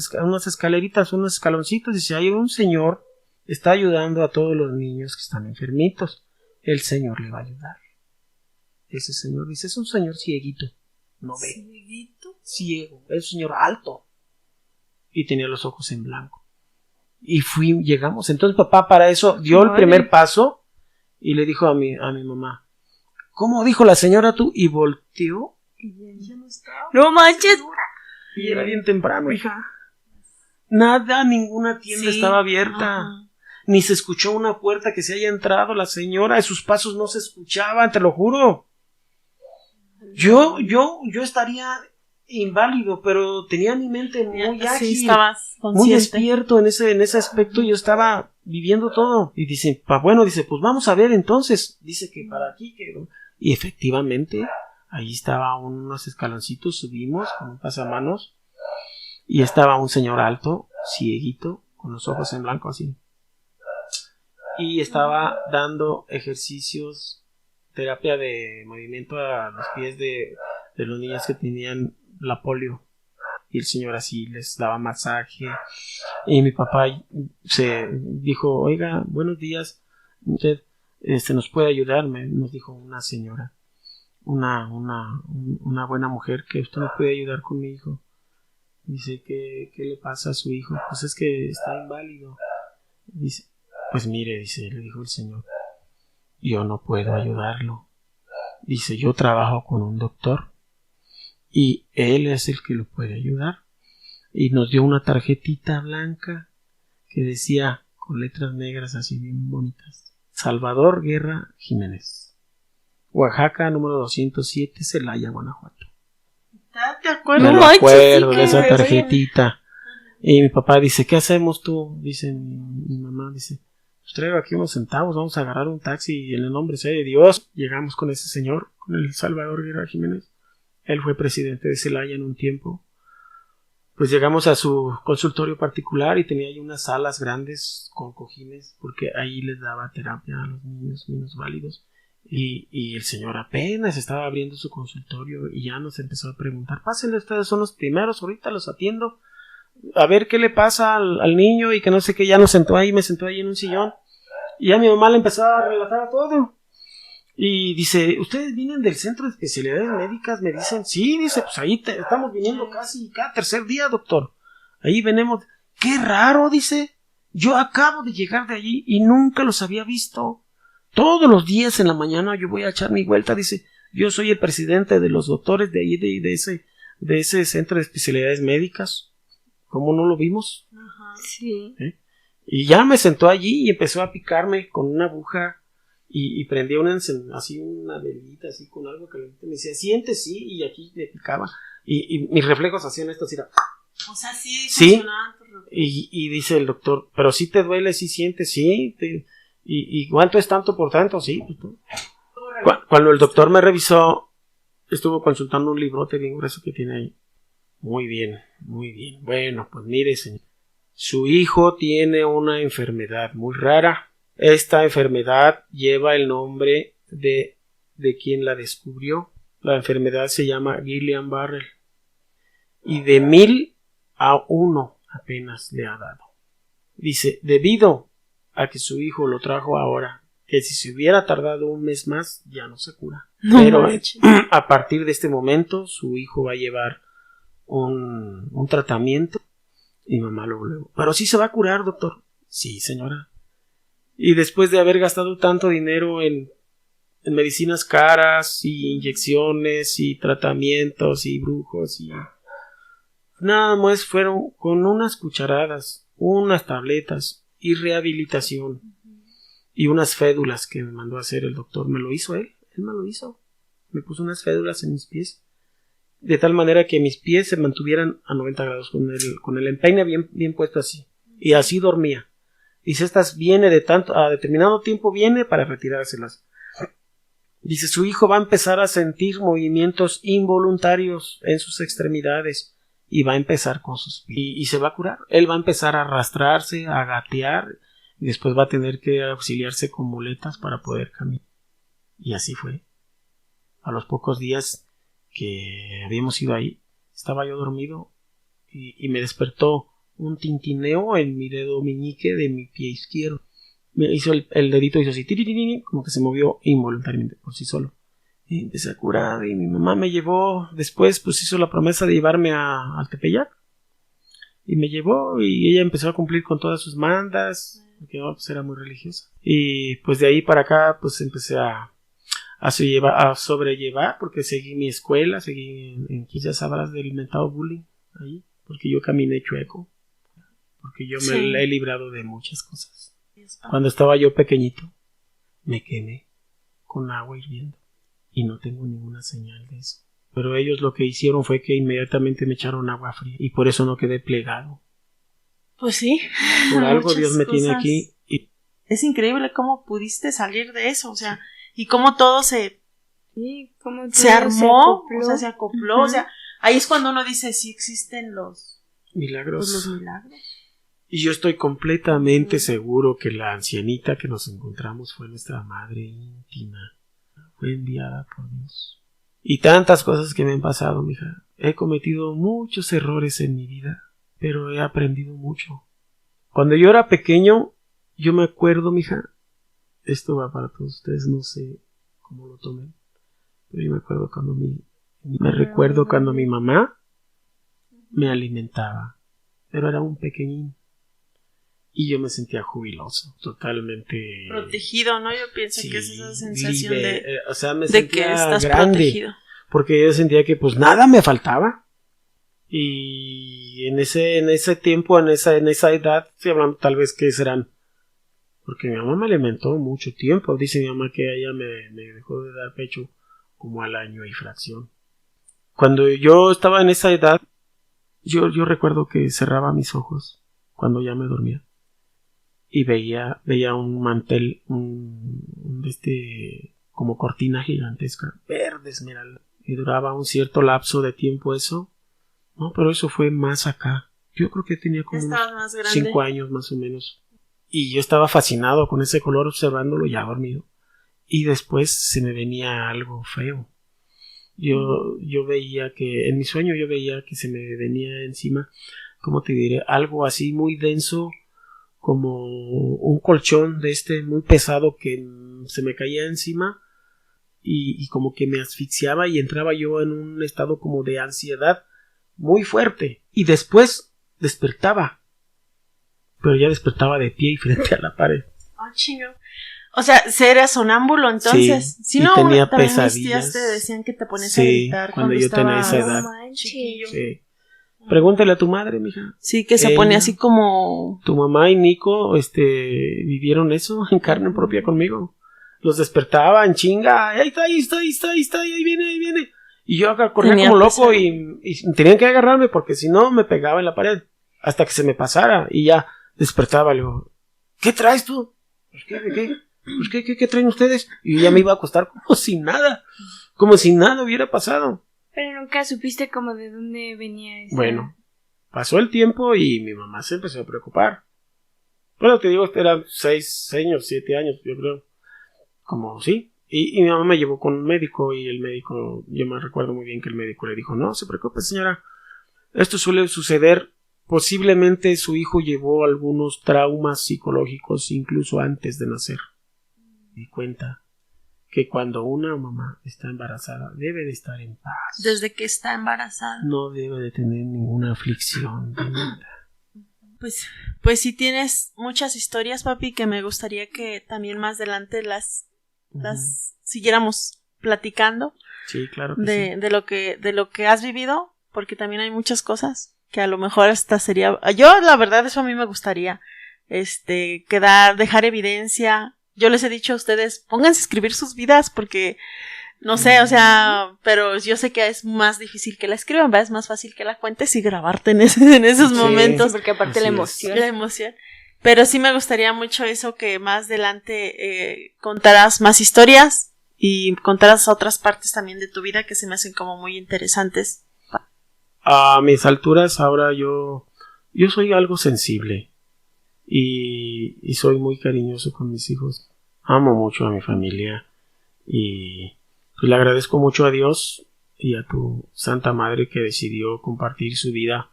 escaleritas, unos escaloncitos, dice, hay un señor, está ayudando a todos los niños que están enfermitos. El Señor le va a ayudar. Ese señor, dice, es un señor cieguito. No ve. ¿Cieguito? Ciego. Es un señor alto. Y tenía los ojos en blanco. Y llegamos. Entonces papá para eso dio el primer paso y le dijo a mi mamá, ¿cómo dijo la señora tú? Y volteó y ya no estaba. ¡No manches! Y era bien temprano, hija. Ninguna tienda estaba abierta. Ni se escuchó una puerta que se haya entrado la señora. Sus pasos no se escuchaban, te lo juro. Yo estaría inválido, pero tenía mi mente muy ágil, estabas consciente, muy despierto en ese aspecto. Yo estaba viviendo todo. Y dice, pues vamos a ver entonces. Dice que para aquí, y efectivamente, ahí estaba unos escaloncitos, subimos con un pasamanos, y estaba un señor alto, cieguito, con los ojos en blanco así. Y estaba dando ejercicios, terapia de movimiento a los pies de los niños que tenían la polio. Y el señor así les daba masaje. Y mi papá se dijo, oiga, buenos días, usted nos puede ayudar, nos dijo una señora, una buena mujer, que usted nos puede ayudar con mi hijo. Dice, ¿qué le pasa a su hijo? Pues es que está inválido. Dice, pues mire, le dijo el señor, yo no puedo ayudarlo. Dice, yo trabajo con un doctor y él es el que lo puede ayudar. Y nos dio una tarjetita blanca que decía con letras negras así bien bonitas, Salvador Guerra Jiménez, Oaxaca, número 207, Celaya, Guanajuato. ¿Te acuerdas? Me acuerdo de esa tarjetita. Y mi papá dice, ¿qué hacemos tú? Dice mi mamá, dice, pues traigo aquí unos centavos, vamos a agarrar un taxi y en el nombre sea de Dios. Llegamos con ese señor, con el Salvador Guerra Jiménez. Él fue presidente de Celaya en un tiempo. Pues llegamos a su consultorio particular y tenía ahí unas salas grandes con cojines, porque ahí les daba terapia a los niños minusválidos. Y el señor apenas estaba abriendo su consultorio y ya nos empezó a preguntar, pásenle, ustedes son los primeros, ahorita los atiendo, a ver qué le pasa al niño y que no sé qué. Ya me sentó ahí en un sillón y ya mi mamá le empezó a relatar todo. Y dice, ¿ustedes vienen del centro de especialidades médicas? Me dicen, sí, dice, pues ahí estamos viniendo casi cada tercer día, doctor. Ahí venimos. Qué raro, dice, yo acabo de llegar de allí y nunca los había visto. Todos los días en la mañana yo voy a echar mi vuelta, dice, yo soy el presidente de los doctores de ahí, de ese centro de especialidades médicas. ¿Cómo no lo vimos? Ajá. Sí. Y ya me sentó allí y empezó a picarme con una aguja y prendía así una velita así con algo caliente. Me decía, siente, sí, y aquí me picaba. Y mis reflejos hacían esto así. O sea, sí funcionaba. Y dice el doctor, pero sí te duele, sí sientes, sí. ¿Y cuánto es tanto por tanto? Sí. Cuando el doctor me revisó, estuvo consultando un librote bien grueso que tiene ahí. Muy bien, muy bien. Bueno, pues mire, señor. Su hijo tiene una enfermedad muy rara. Esta enfermedad lleva el nombre de quien la descubrió. La enfermedad se llama Guillain-Barré. Y de 1000 a 1 apenas le ha dado. Dice, debido a que su hijo lo trajo ahora, que si se hubiera tardado un mes más, ya no se cura. No Pero manches. a partir de este momento, su hijo va a llevar un tratamiento. Y mamá luego, pero sí se va a curar, doctor. Sí, señora. Y después de haber gastado tanto dinero en medicinas caras y inyecciones y tratamientos y brujos y nada más fueron con unas cucharadas, unas tabletas y rehabilitación y unas fédulas que me mandó a hacer el doctor. Me lo hizo él me lo hizo. Me puso unas fédulas en mis pies de tal manera que mis pies se mantuvieran a 90 grados con el empeine bien puesto así. Y así dormía. Dice, estas viene a determinado tiempo viene para retirárselas. Dice, su hijo va a empezar a sentir movimientos involuntarios en sus extremidades y va a empezar con sus pies. Y se va a curar. Él va a empezar a arrastrarse, a gatear, y después va a tener que auxiliarse con muletas para poder caminar. Y así fue. A los pocos días que habíamos ido ahí, estaba yo dormido y me despertó un tintineo en mi dedo meñique de mi pie izquierdo. Me hizo el dedito, hizo así, como que se movió involuntariamente por sí solo. Y empecé a curar y mi mamá me llevó, después pues hizo la promesa de llevarme al Tepeyac. Y me llevó y ella empezó a cumplir con todas sus mandas, porque pues era muy religiosa. Y pues de ahí para acá pues empecé a sobrellevar, porque seguí mi escuela, seguí en 15 sabrás del mentado bullying ahí, porque yo caminé chueco, porque yo me he librado de muchas cosas. Cuando estaba yo pequeñito me quemé con agua hirviendo y no tengo ninguna señal de eso, pero ellos lo que hicieron fue que inmediatamente me echaron agua fría y por eso no quedé plegado. Pues sí, por algo Dios me tiene aquí y es increíble cómo pudiste salir de eso, o sea, y cómo todo se armó, o sea, se acopló, o sea, ahí es cuando uno dice si existen los milagros. Pues los milagros. Y yo estoy completamente seguro que la ancianita que nos encontramos fue nuestra madre íntima, fue enviada por Dios. Y tantas cosas que me han pasado, mija. He cometido muchos errores en mi vida, pero he aprendido mucho. Cuando yo era pequeño, yo me acuerdo, mija, esto va para todos ustedes, no sé cómo lo tomen, pero yo me acuerdo cuando mi mamá me alimentaba, pero era un pequeñín y yo me sentía jubiloso, totalmente protegido, ¿no? Yo pienso que es esa sensación o sea, me de que estás protegido, porque yo sentía que pues nada me faltaba. Y en ese tiempo, en esa edad, estoy hablando tal vez que serán, porque mi mamá me alimentó mucho tiempo. Dice mi mamá que ella me dejó de dar pecho como al año y fracción. Cuando yo estaba en esa edad, yo recuerdo que cerraba mis ojos cuando ya me dormía y veía un mantel, como cortina gigantesca, verde esmeralda, y duraba un cierto lapso de tiempo eso. No, pero eso fue más acá. Yo creo que tenía como unos 5 años más o menos. Y yo estaba fascinado con ese color observándolo ya dormido. Y después se me venía algo feo. Yo veía que, en mi sueño yo veía que se me venía encima, ¿cómo te diré? Algo así muy denso, como un colchón de muy pesado que se me caía encima y como que me asfixiaba y entraba yo en un estado como de ansiedad muy fuerte, y después despertaba, pero ya despertaba de pie y frente a la pared. Oh, chingo. O sea, ¿eras sonámbulo entonces? Sí, si y no, tenía también pesadillas. mis tías te decían que te ponías a gritar cuando yo tenía esa edad. Chiquillo. Sí. Pregúntale a tu madre, mija. Sí, que se pone así como... Tu mamá y Nico, vivieron eso en carne propia conmigo. Los despertaban, chinga, ahí está, ahí viene. Y yo acá corría como loco y tenían que agarrarme porque si no me pegaba en la pared hasta que se me pasara y ya despertaba. Le digo, ¿qué traes tú? ¿Pues qué? ¿De qué? Pues ¿qué traen ustedes? Y ya me iba a acostar como si nada hubiera pasado. Pero nunca supiste como de dónde venía eso. Bueno, pasó el tiempo y mi mamá se empezó a preocupar. Bueno, te digo, eran 6 años, 7 años, yo creo. Como sí. Y mi mamá me llevó con un médico y el médico, yo me recuerdo muy bien que el médico le dijo, no se preocupe señora, esto suele suceder, posiblemente su hijo llevó algunos traumas psicológicos incluso antes de nacer. Y cuenta que cuando una mamá está embarazada debe de estar en paz. Desde que está embarazada. No debe de tener ninguna aflicción. Pues sí tienes muchas historias, papi, que me gustaría que también más adelante las siguiéramos platicando. Sí, claro que sí. De lo que has vivido, porque también hay muchas cosas que a lo mejor hasta sería, yo la verdad eso a mí me gustaría, dejar evidencia. Yo les he dicho a ustedes, pónganse a escribir sus vidas porque no sé, o sea, pero yo sé que es más difícil que la escriban, ¿verdad? Es más fácil que la cuentes y grabarte en esos momentos. Sí, porque aparte la emoción. Pero sí me gustaría mucho eso, que más adelante contarás más historias y contarás otras partes también de tu vida que se me hacen como muy interesantes. A mis alturas ahora yo soy algo sensible y soy muy cariñoso con mis hijos. Amo mucho a mi familia y le agradezco mucho a Dios y a tu Santa Madre que decidió compartir su vida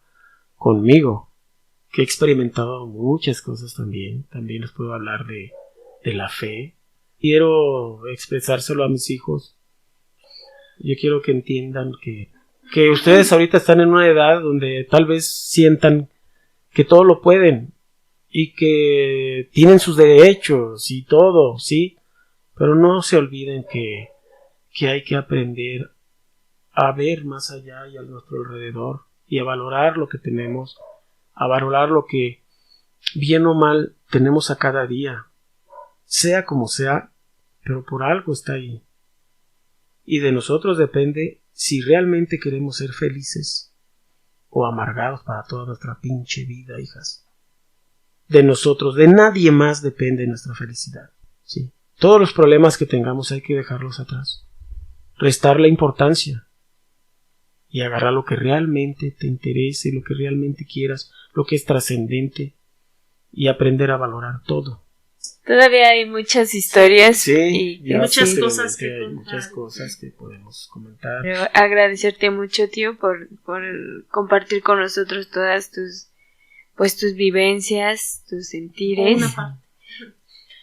conmigo, que he experimentado muchas cosas también les puedo hablar de la fe. Quiero expresárselo a mis hijos. Yo quiero que entiendan que ustedes ahorita están en una edad donde tal vez sientan que todo lo pueden y que tienen sus derechos y todo, sí, pero no se olviden que hay que aprender a ver más allá y a nuestro alrededor y a valorar lo que tenemos, a valorar lo que bien o mal tenemos a cada día, sea como sea, pero por algo está ahí. Y de nosotros depende si realmente queremos ser felices o amargados para toda nuestra pinche vida, hijas. De nosotros, de nadie más depende nuestra felicidad, ¿sí? Todos los problemas que tengamos hay que dejarlos atrás, restarle importancia y agarrar lo que realmente te interese, lo que realmente quieras, lo que es trascendente y aprender a valorar todo. Todavía hay muchas historias sí, y muchas cosas que podemos comentar. Pero agradecerte mucho, tío, por compartir con nosotros todas tus vivencias, tus sentires.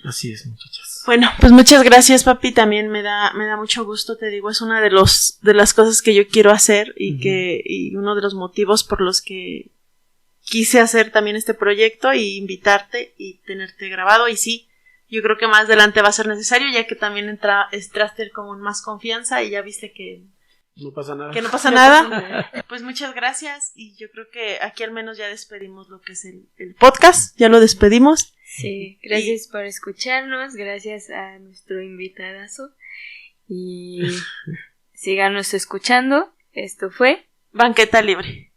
Así es, muchachas. Bueno, pues muchas gracias, papi. También me da mucho gusto, te digo, es una de las cosas que yo quiero hacer y uno de los motivos por los que quise hacer también este proyecto y invitarte y tenerte grabado. Y sí, yo creo que más adelante va a ser necesario, ya que también entraste como en más confianza y ya viste que no pasa nada. Que no pasa nada. Pues muchas gracias y yo creo que aquí al menos ya despedimos lo que es el podcast, ya lo despedimos. Sí, gracias por escucharnos, gracias a nuestro invitadazo y síganos escuchando. Esto fue Banqueta Libre.